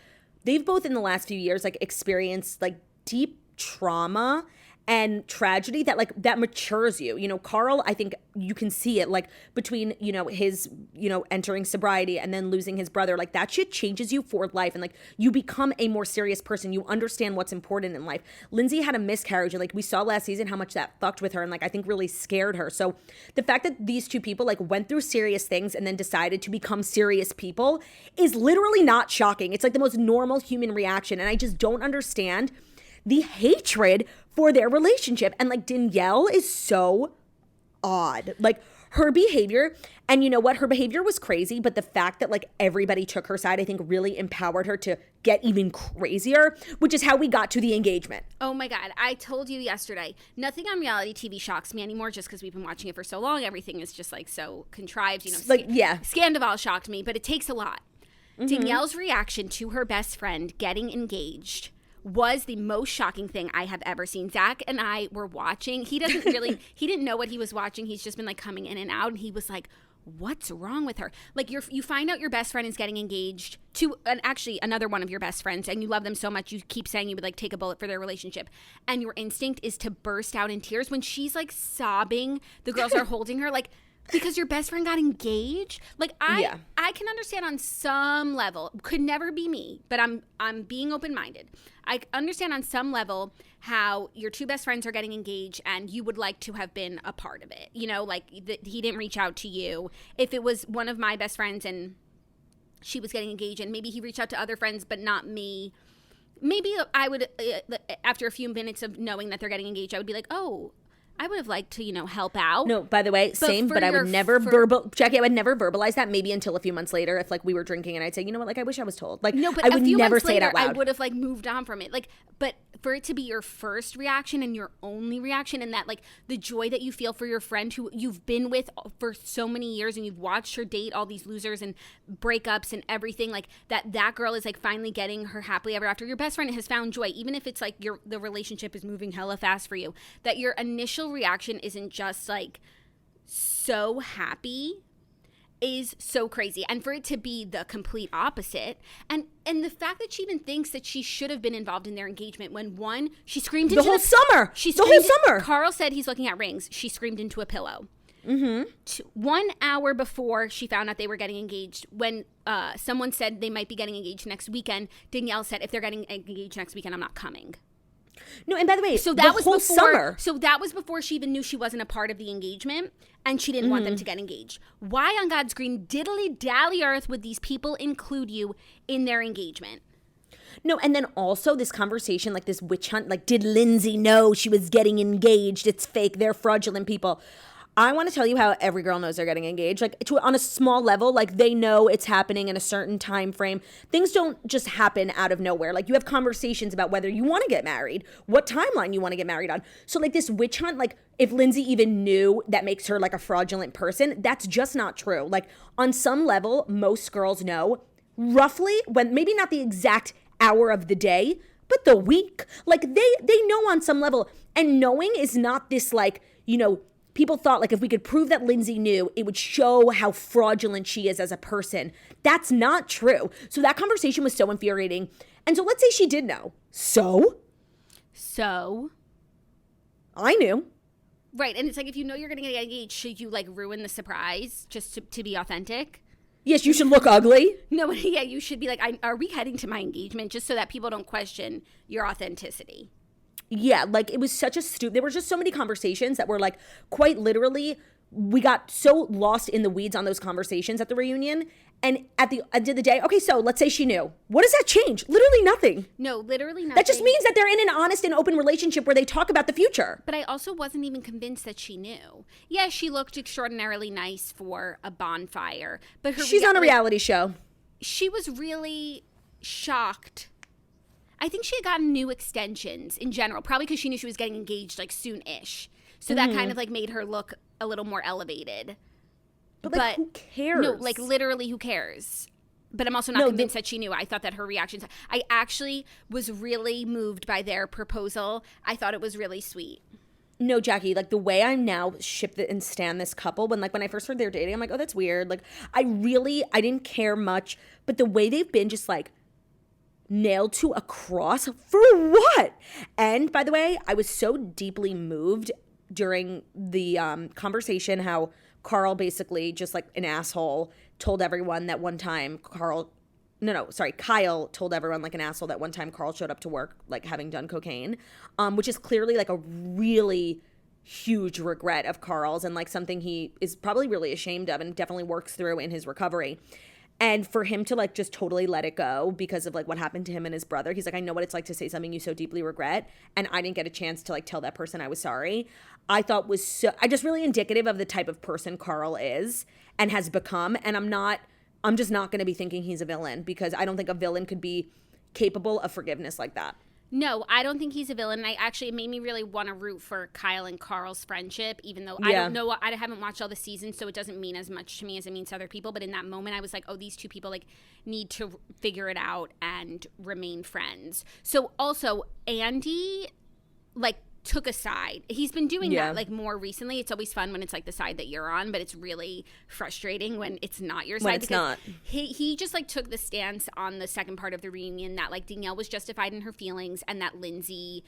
they've both in the last few years like experienced like deep trauma and tragedy that like that matures you. You know, Carl, I think you can see it like between, you know, his, you know, entering sobriety and then losing his brother, like that shit changes you for life. And like you become a more serious person. You understand what's important in life. Lindsay had a miscarriage, and like we saw last season how much that fucked with her and like I think really scared her. So the fact that these two people like went through serious things and then decided to become serious people is literally not shocking. It's like the most normal human reaction. And I just don't understand the hatred for their relationship. And like Danielle is so odd. Like her behavior, and you know what? Her behavior was crazy, but the fact that like everybody took her side, I think really empowered her to get even crazier, which is how we got to the engagement. Oh my God. I told you yesterday, nothing on reality TV shocks me anymore just because we've been watching it for so long. Everything is just like so contrived, you know. Like, yeah. Scandival shocked me, but it takes a lot. Danielle's reaction to her best friend getting engaged was the most shocking thing I have ever seen. Zach and I were watching. He didn't know what he was watching. He's just been like coming in and out, and he was like, what's wrong with her? Like you find out your best friend is getting engaged to actually another one of your best friends, and you love them so much you keep saying you would like take a bullet for their relationship, and your instinct is to burst out in tears when she's like sobbing. The girls are holding her like, because your best friend got engaged. Like I can understand on some level, could never be me, but I'm being open-minded. I understand on some level how your two best friends are getting engaged and you would like to have been a part of it. You know, like he didn't reach out to you. If it was one of my best friends and she was getting engaged and maybe he reached out to other friends but not me, maybe I would, after a few minutes of knowing that they're getting engaged, I would be like, oh, I would have liked to, you know, help out. No, by the way, same, but I would never Jackie, I would never verbalize that, maybe until a few months later if like we were drinking and I'd say, you know what, like I wish I was told. Like, no, but I would never say later, it out loud. I would have like moved on from it. Like, but for it to be your first reaction and your only reaction, and that like the joy that you feel for your friend who you've been with for so many years and you've watched her date all these losers and breakups and everything, like that girl is like finally getting her happily ever after. Your best friend has found joy, even if it's like the relationship is moving hella fast for you, that your initial reaction isn't just like so happy is so crazy. And for it to be the complete opposite, and the fact that she even thinks that she should have been involved in their engagement when one, she screamed into the whole summer. She the whole summer. Carl said he's looking at rings. She screamed into a pillow. 1 hour before she found out they were getting engaged, when someone said they might be getting engaged next weekend, Danielle said, if they're getting engaged next weekend, I'm not coming. No, and by the way, so that was whole before, summer. So that was before she even knew she wasn't a part of the engagement, and she didn't want them to get engaged. Why on God's green diddly dally earth would these people include you in their engagement? No, and then also this conversation, like this witch hunt, like, did Lindsay know she was getting engaged? It's fake. They're fraudulent people. I want to tell you how every girl knows they're getting engaged. Like, on a small level, like, they know it's happening in a certain time frame. Things don't just happen out of nowhere. Like, you have conversations about whether you want to get married, what timeline you want to get married on. So, like, this witch hunt, like, if Lindsay even knew, that makes her, like, a fraudulent person. That's just not true. Like, on some level, most girls know roughly, when maybe not the exact hour of the day, but the week. Like, they know on some level. And knowing is not this, like, you know, people thought, like, if we could prove that Lindsay knew, it would show how fraudulent she is as a person. That's not true. So that conversation was so infuriating. And so let's say she did know. So? I knew. Right. And it's like, if you know you're going to get engaged, should you, like, ruin the surprise just to be authentic? Yes, you should look ugly. No, yeah, you should be like, are we heading to my engagement? Just so that people don't question your authenticity. Yeah, like, it was such a there were just so many conversations that were, like, quite literally, we got so lost in the weeds on those conversations at the reunion. And at the end of the day, okay, so let's say she knew. What does that change? Literally nothing. No, literally nothing. That just means that they're in an honest and open relationship where they talk about the future. But I also wasn't even convinced that she knew. Yeah, she looked extraordinarily nice for a bonfire. But she's on a reality show. She was really shocked. I think she had gotten new extensions in general, probably because she knew she was getting engaged, like, soon-ish. So that kind of, like, made her look a little more elevated. But, like, who cares? No, like, literally, who cares? But I'm also not convinced that she knew. I thought that her reactions... I actually was really moved by their proposal. I thought it was really sweet. No, Jackie, like, the way I now ship and stand this couple, when I first heard they were dating, I'm like, oh, that's weird. Like, I didn't care much. But the way they've been just, like, nailed to a cross, for what? And, by the way, I was so deeply moved during the conversation how Carl basically, just like an asshole, told everyone that one time Kyle told everyone like an asshole that one time Carl showed up to work, like, having done cocaine, which is clearly, like, a really huge regret of Carl's and, like, something he is probably really ashamed of and definitely works through in his recovery. And for him to, like, just totally let it go because of, like, what happened to him and his brother. He's like, I know what it's like to say something you so deeply regret. And I didn't get a chance to, like, tell that person I was sorry. I thought was just really indicative of the type of person Carl is and has become. And I'm just not going to be thinking he's a villain, because I don't think a villain could be capable of forgiveness like that. No, I don't think he's a villain. It made me really want to root for Kyle and Carl's friendship, even though I don't know, I haven't watched all the seasons, so it doesn't mean as much to me as it means to other people. But in that moment, I was like, oh, these two people, like, need to figure it out and remain friends. So also, Andy, like, took a side. He's been doing that, like, more recently. It's always fun when it's, like, the side that you're on, but it's really frustrating when it's not your side. When it's not. He just, like, took the stance on the second part of the reunion that, like, Danielle was justified in her feelings and that Lindsay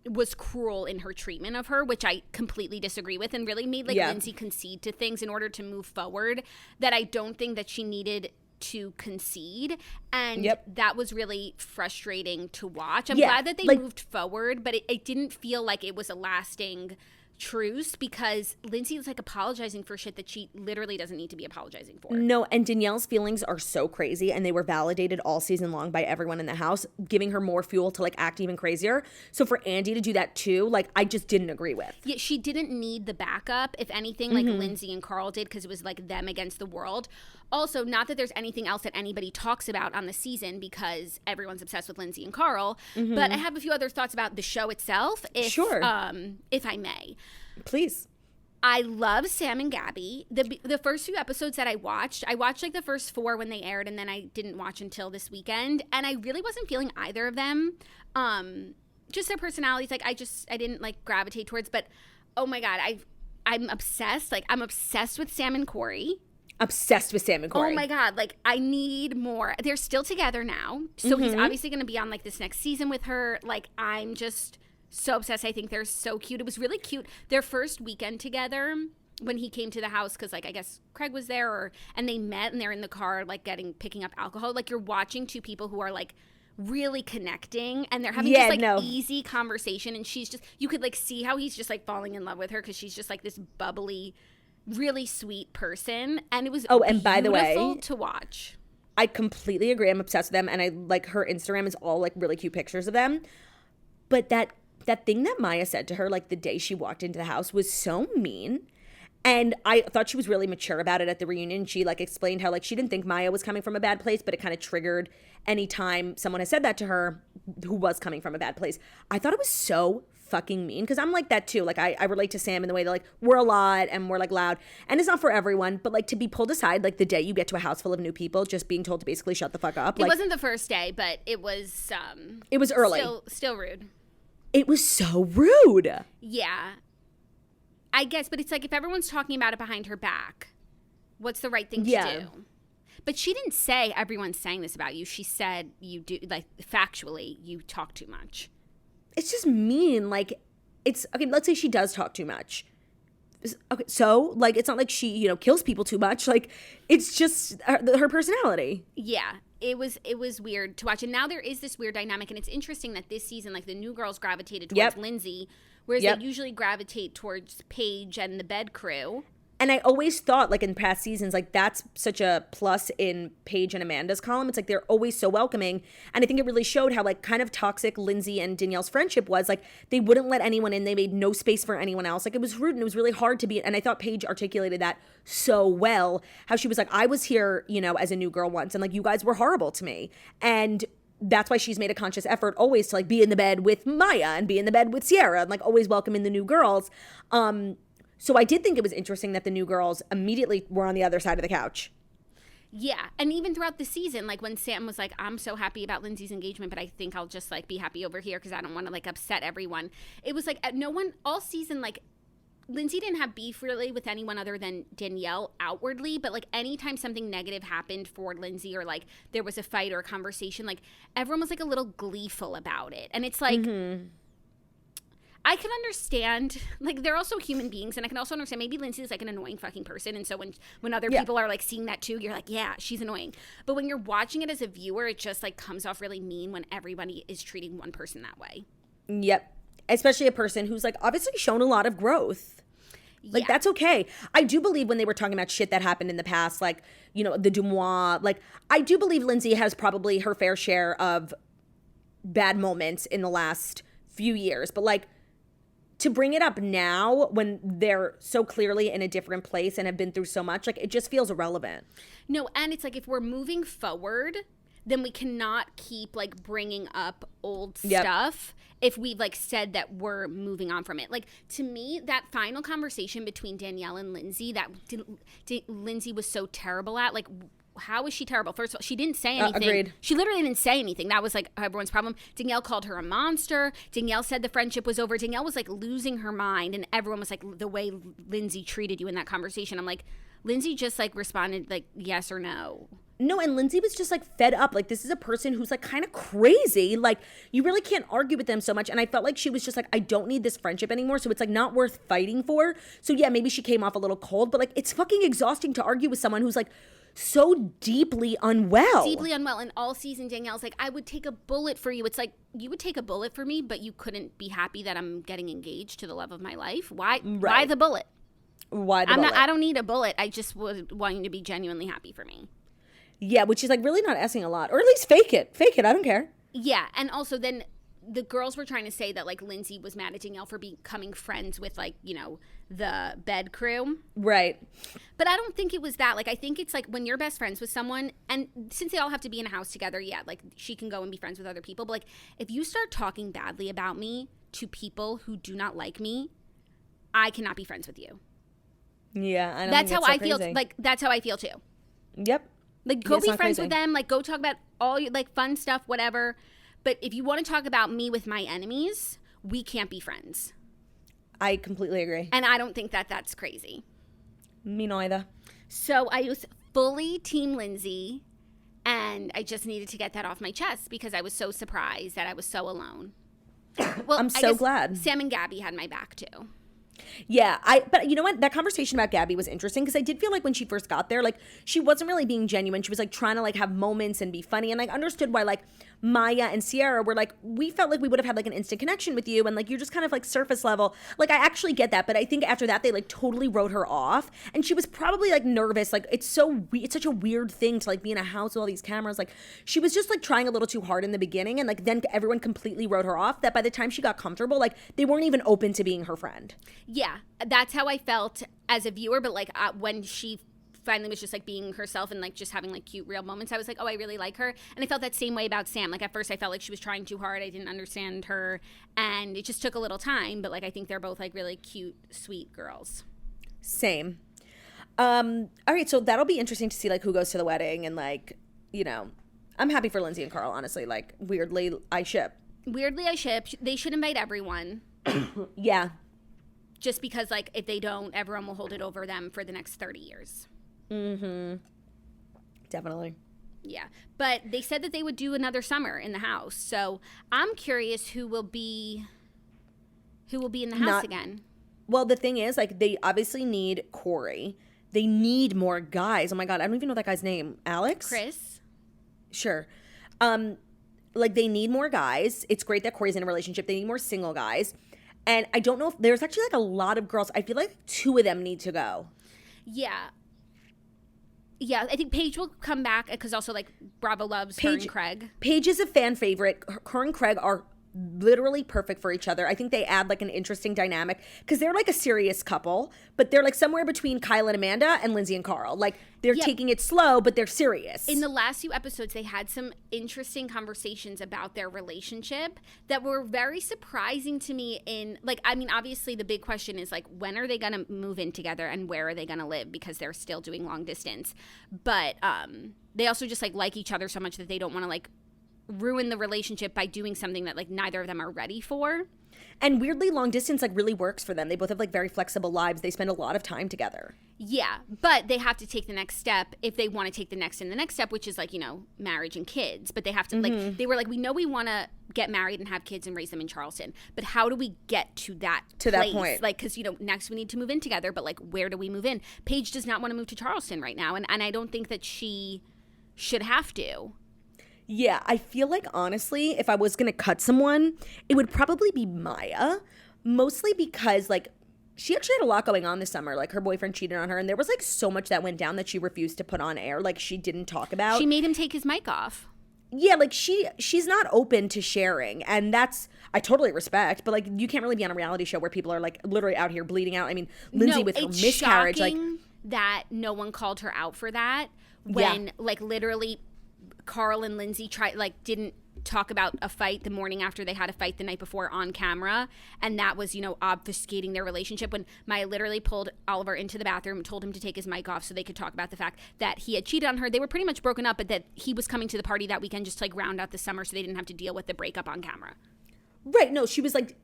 was cruel in her treatment of her, which I completely disagree with, and really made, like, Lindsay concede to things in order to move forward that I don't think that she needed to concede, and that was really frustrating to watch. I'm glad that they moved forward, but it didn't feel like it was a lasting truce, because Lindsay is, like, apologizing for shit that she literally doesn't need to be apologizing for. No, and Danielle's feelings are so crazy, and they were validated all season long by everyone in the house, giving her more fuel to, like, act even crazier. So for Andy to do that too, like, I just didn't agree with. Yeah, she didn't need the backup. If anything, like, Lindsay and Carl did, because it was, like, them against the world. Also, not that there's anything else that anybody talks about on the season, because everyone's obsessed with Lindsay and Carl. But I have a few other thoughts about the show itself, if I may. Please. I love Sam and Gabby. The first few episodes that I watched, like, the first 4 when they aired, and then I didn't watch until this weekend. And I really wasn't feeling either of them. Just their personalities, like, I didn't, like, gravitate towards. But, oh my God, I'm obsessed. Like, I'm obsessed with Sam and Corey. Obsessed with Sam and Corey. Oh my God, like, I need more. They're still together now. So he's obviously going to be on, like, this next season with her. Like, I'm just so obsessed. I think they're so cute. It was really cute. Their first weekend together, when he came to the house, because like I guess Craig was there, and they met and they're in the car like picking up alcohol. Like you're watching two people who are like really connecting, and they're having easy conversation, and she's just, you could like see how he's just like falling in love with her because she's just like this bubbly, really sweet person, and it was and by the way, beautiful to watch. I completely agree. I'm obsessed with them, and I like her Instagram is all like really cute pictures of them. But that thing that Maya said to her like the day she walked into the house was so mean. And I thought she was really mature about it at the reunion. She like explained how like she didn't think Maya was coming from a bad place, but it kind of triggered any time someone has said that to her who was coming from a bad place. I thought it was so fucking mean because I'm like that too. Like I relate to Sam in the way that like we're a lot and we're like loud, and it's not for everyone, but like to be pulled aside like the day you get to a house full of new people, just being told to basically shut the fuck up. It wasn't the first day, but it was early. Still rude. It was so rude. Yeah. I guess, but it's like if everyone's talking about it behind her back, what's the right thing to do? But she didn't say everyone's saying this about you. She said you do, like factually, you talk too much. It's just mean. Like, it's, okay, let's say she does talk too much. Okay, so, like, it's not like she, you know, kills people too much. Like, it's just her personality. Yeah. It was weird to watch. And now there is this weird dynamic, and it's interesting that this season, like, the new girls gravitated towards Lindsay, whereas they usually gravitate towards Paige and the bed crew. And I always thought, like, in past seasons, like, that's such a plus in Paige and Amanda's column. It's like they're always so welcoming. And I think it really showed how, like, kind of toxic Lindsay and Danielle's friendship was. Like, they wouldn't let anyone in. They made no space for anyone else. Like, it was rude and it was really hard to be. And I thought Paige articulated that so well. How she was like, I was here, you know, as a new girl once. And, like, you guys were horrible to me. And that's why she's made a conscious effort always to, like, be in the bed with Maya and be in the bed with Sierra and, like, always welcoming the new girls. So I did think it was interesting that the new girls immediately were on the other side of the couch. Yeah. And even throughout the season, like when Sam was like, I'm so happy about Lindsay's engagement, but I think I'll just like be happy over here because I don't want to like upset everyone. It was like no one all season, like Lindsay didn't have beef really with anyone other than Danielle outwardly, but like anytime something negative happened for Lindsay or like there was a fight or a conversation, like everyone was like a little gleeful about it. And it's like, I can understand, like, they're also human beings, and I can also understand maybe Lindsay is, like, an annoying fucking person, and so when other people are, like, seeing that, too, you're like, yeah, she's annoying. But when you're watching it as a viewer, it just, like, comes off really mean when everybody is treating one person that way. Yep. Especially a person who's, like, obviously shown a lot of growth. Like, that's okay. I do believe when they were talking about shit that happened in the past, like, you know, the Dumois, like, I do believe Lindsay has probably her fair share of bad moments in the last few years, but, like, to bring it up now when they're so clearly in a different place and have been through so much, like, it just feels irrelevant. No, and it's like if we're moving forward, then we cannot keep, like, bringing up old stuff if we've, like, said that we're moving on from it. Like, to me, that final conversation between Danielle and Lindsay that Lindsay was so terrible at, like, how is she terrible? First of all, she didn't say anything. Agreed. She literally didn't say anything. That was, like, everyone's problem. Danielle called her a monster. Danielle said the friendship was over. Danielle was, like, losing her mind, and everyone was, like, the way Lindsay treated you in that conversation. I'm like, Lindsay just, like, responded, like, yes or no. No, and Lindsay was just, like, fed up. Like, this is a person who's, like, kind of crazy. Like, you really can't argue with them so much. And I felt like she was just like, I don't need this friendship anymore, so it's, like, not worth fighting for. So, yeah, maybe she came off a little cold, but, like, it's fucking exhausting to argue with someone who's, like, so deeply unwell. Deeply unwell. And all season, Danielle's like, I would take a bullet for you. It's like, you would take a bullet for me, but you couldn't be happy that I'm getting engaged to the love of my life. Why the bullet? Why the bullet? I don't need a bullet. I just would want you to be genuinely happy for me. Yeah, which is, like, really not asking a lot. Or at least fake it. Fake it. I don't care. Yeah. And also then the girls were trying to say that, like, Lindsay was mad at Danielle for becoming friends with, like, you know, the bed crew. Right. But I don't think it was that. Like, I think it's, like, when you're best friends with someone, and since they all have to be in a house together, yeah, like, she can go and be friends with other people. But, like, if you start talking badly about me to people who do not like me, I cannot be friends with you. Yeah, I know. That's how I feel. Like, that's how I feel, too. Yep. Like, go be friends with them. Like, go talk about all your, like, fun stuff, whatever. But if you want to talk about me with my enemies, we can't be friends. I completely agree. And I don't think that that's crazy. Me neither. So I was fully Team Lindsay, and I just needed to get that off my chest because I was so surprised that I was so alone. Well, I'm so glad. Sam and Gabby had my back, too. Yeah, but you know what? That conversation about Gabby was interesting because I did feel like when she first got there, like she wasn't really being genuine. She was like trying to like have moments and be funny, and like understood why like Maya and Sierra were like, we felt like we would have had like an instant connection with you, and like you're just kind of like surface level. Like I actually get that, but I think after that they like totally wrote her off, and she was probably like nervous. Like it's such a weird thing to like be in a house with all these cameras. Like she was just like trying a little too hard in the beginning, and like then everyone completely wrote her off. That by the time she got comfortable, like they weren't even open to being her friend. Yeah, that's how I felt as a viewer, but like when she finally was just like being herself and like just having like cute real moments, I was like, oh, I really like her. And I felt that same way about Sam. Like at first I felt like she was trying too hard, I didn't understand her, and it just took a little time, but like I think they're both like really cute, sweet girls. Same. All right, so that'll be interesting to see like who goes to the wedding, and like, you know, I'm happy for Lindsay and Carl, honestly. Like weirdly I ship. They should invite everyone. Yeah. Just because, like, if they don't, everyone will hold it over them for the next 30 years. Mm-hmm. Definitely. Yeah. But they said that they would do another summer in the house. So I'm curious who will be in the house again. Well, the thing is, like, they obviously need Corey. They need more guys. Oh, my God. I don't even know that guy's name. Alex? Chris? Sure. Like, they need more guys. It's great that Corey's in a relationship. They need more single guys. And I don't know if there's actually like a lot of girls. I feel like 2 of them need to go. Yeah. Yeah, I think Paige will come back because also like Bravo loves her and Craig. Paige is a fan favorite. Her and Craig are literally perfect for each other. I think they add like an interesting dynamic because they're like a serious couple, but they're like somewhere between Kyle and Amanda and Lindsay and Carl. Like they're taking it slow, but they're serious. In the last few episodes, they had some interesting conversations about their relationship that were very surprising to me. In like, I mean, obviously the big question is like, when are they going to move in together and where are they going to live, because they're still doing long distance. But they also just like each other so much that they don't want to like ruin the relationship by doing something that like neither of them are ready for. And weirdly, long distance like really works for them. They both have like very flexible lives. They spend a lot of time together. Yeah, but they have to take the next step if they want to take the next step, which is like, you know, marriage and kids. But they have to like, they were like, we know we want to get married and have kids and raise them in Charleston, but how do we get to that point? Like, because, you know, next we need to move in together, but like, where do we move in? Paige does not want to move to Charleston right now, and I don't think that she should have to. Yeah, I feel like, honestly, if I was going to cut someone, it would probably be Maya. Mostly because, like, she actually had a lot going on this summer. Like, her boyfriend cheated on her, and there was, like, so much that went down that she refused to put on air. Like, she didn't talk about. She made him take his mic off. Yeah, like, she's not open to sharing, and that's, I totally respect, but, like, you can't really be on a reality show where people are, like, literally out here bleeding out. I mean, Lindsay with her miscarriage. It's shocking that no one called her out for that when, like, literally Carl and Lindsay didn't talk about a fight the morning after they had a fight the night before on camera, and that was, you know, obfuscating their relationship, when Maya literally pulled Oliver into the bathroom and told him to take his mic off so they could talk about the fact that he had cheated on her. They were pretty much broken up, but that he was coming to the party that weekend just to like round out the summer so they didn't have to deal with the breakup on camera. Right. No, she was like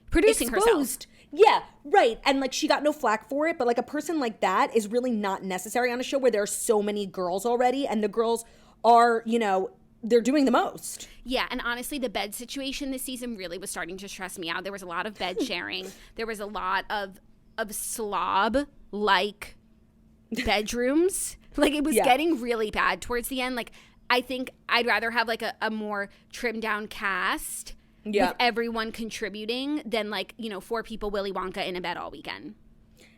producing herself. Yeah, right. And like she got no flack for it, but like a person like that is really not necessary on a show where there are so many girls already, and the girls are, you know, they're doing the most. Yeah, and honestly, the bed situation this season really was starting to stress me out. There was a lot of bed sharing. There was a lot of slob-like bedrooms. Like, it was getting really bad towards the end. Like, I think I'd rather have, like, a more trimmed-down cast with everyone contributing than, like, you know, 4 people Willy Wonka in a bed all weekend.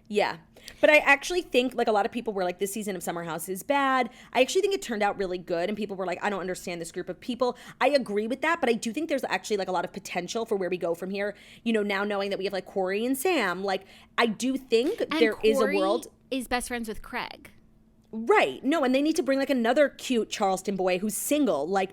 Yeah. But I actually think, like, a lot of people were like, this season of Summer House is bad. I actually think it turned out really good, and people were like, I don't understand this group of people. I agree with that, but I do think there's actually, like, a lot of potential for where we go from here. You know, now knowing that we have, like, Corey and Sam, like, I do think there is a world. Is best friends with Craig. Right. No, and they need to bring, like, another cute Charleston boy who's single. Like,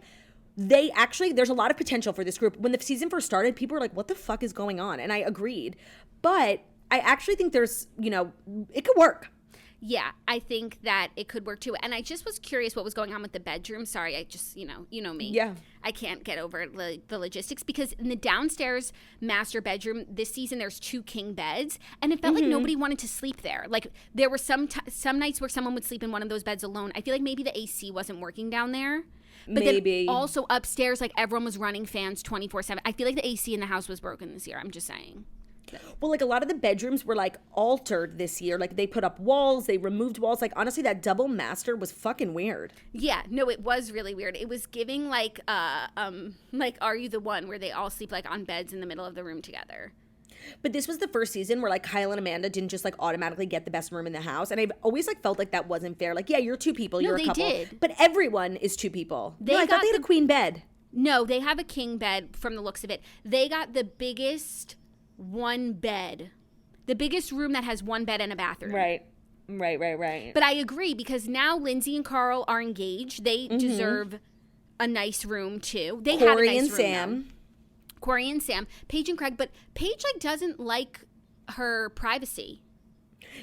they actually, there's a lot of potential for this group. When the season first started, people were like, what the fuck is going on? And I agreed. But I actually think there's, you know, it could work. Yeah, I think that it could work too. And I just was curious what was going on with the bedroom. Sorry, I just, you know me. Yeah. I can't get over the logistics, because in the downstairs master bedroom this season, there's 2 king beds, and it felt like nobody wanted to sleep there. Like, there were some nights where someone would sleep in one of those beds alone. I feel like maybe the AC wasn't working down there. But then also upstairs, like, everyone was running fans 24/7. I feel like the AC in the house was broken this year. I'm just saying. Well, like a lot of the bedrooms were like altered this year. Like they put up walls, they removed walls. Like honestly, that double master was fucking weird. Yeah, no, it was really weird. It was giving like Are You the One, where they all sleep like on beds in the middle of the room together. But this was the first season where like Kyle and Amanda didn't just like automatically get the best room in the house, and I've always like felt like that wasn't fair. Like, yeah, you're two people, you're a couple, did. But everyone is two people. I thought they had a queen bed. No, they have a king bed from the looks of it. They got the biggest one bed, the biggest room that has one bed and a bathroom. Right. But I agree, because now Lindsay and Carl are engaged. They deserve a nice room too. They had a nice room. Corey and Sam, Paige and Craig, but Paige like doesn't like her privacy.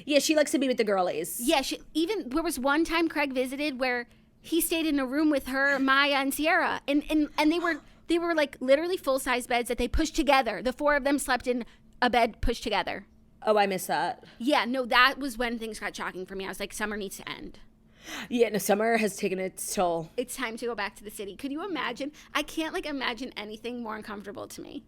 Yeah, she likes to be with the girlies. Yeah, there was one time Craig visited where he stayed in a room with her, Maya and Sierra, and they were like literally full-size beds that they pushed together. The four of them slept in a bed pushed together. Oh, I missed that. Yeah, no, that was when things got shocking for me. I was like, summer needs to end. Yeah, no, summer has taken its toll. It's time to go back to the city. Could you imagine? I can't like imagine anything more uncomfortable to me.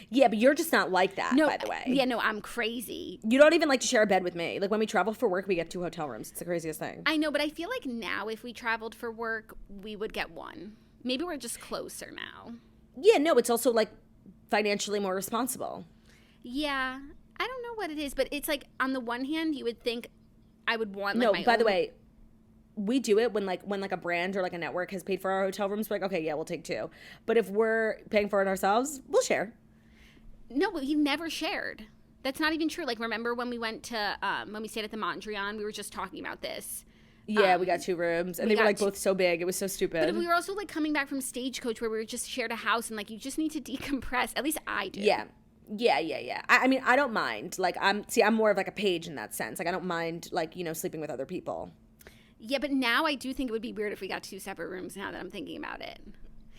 Yeah, but you're just not like that, by the way. Yeah, no, I'm crazy. You don't even like to share a bed with me. Like when we travel for work, we get 2 hotel rooms. It's the craziest thing. I know, but I feel like now if we traveled for work, we would get one. Maybe we're just closer now. Yeah, no, it's also like financially more responsible. Yeah, I don't know what it is, but it's like on the one hand, you would think I would want like no, my by own. the way, we do it when like a brand or like a network has paid for our hotel rooms. We're like, okay, yeah, we'll take 2. But if we're paying for it ourselves, we'll share. No, we never shared. That's not even true. Like, remember when we went to, when we stayed at the Mondrian, we were just talking about this. Yeah, we got 2 rooms, and they were like both so big. It was so stupid. But we were also like coming back from Stagecoach where we were just shared a house, and like you just need to decompress. At least I do. Yeah. I mean, I don't mind. Like, I'm more of like a Paige in that sense. Like, I don't mind like, you know, sleeping with other people. Yeah, but now I do think it would be weird if we got 2 separate rooms now that I'm thinking about it.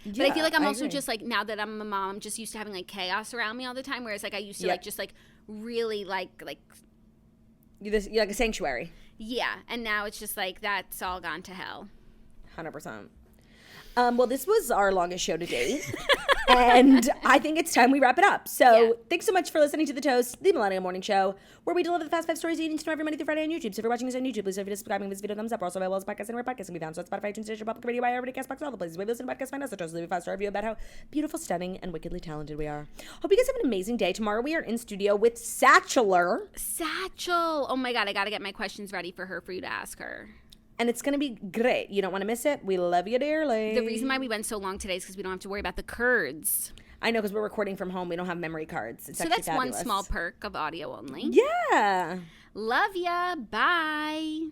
But Yeah, I feel like I'm also agree. just like, now that I'm a mom, I'm just used to having like chaos around me all the time. Whereas like I used to Yep. like just like really like You're like a sanctuary. yeah. And now it's just like that's all gone to hell. 100%. Well, this was our longest show to date. And I think it's time we wrap it up. So thanks so much for listening to The Toast, the Millennial Morning Show, where we deliver the fast 5 stories you need to know every Monday through Friday on YouTube. So if you're watching this on YouTube, please don't forget to subscribe and give this video a thumbs up. We're also available as a podcast anywhere podcasts can be found. So it's Spotify, iTunes, Stitcher, Public Radio, everybody, Castbox, all the places where you listen to podcasts. Find us. The Toast, leave a 5-star review about how beautiful, stunning, and wickedly talented we are. Hope you guys have an amazing day. Tomorrow we are in studio with Satchel. Oh my God, I got to get my questions ready for you to ask her. And it's going to be great. You don't want to miss it. We love you dearly. The reason why we went so long today is because we don't have to worry about the curds. I know, because we're recording from home. We don't have memory cards. It's so actually that's fabulous. one small perk of audio only. Yeah. Love ya. Bye.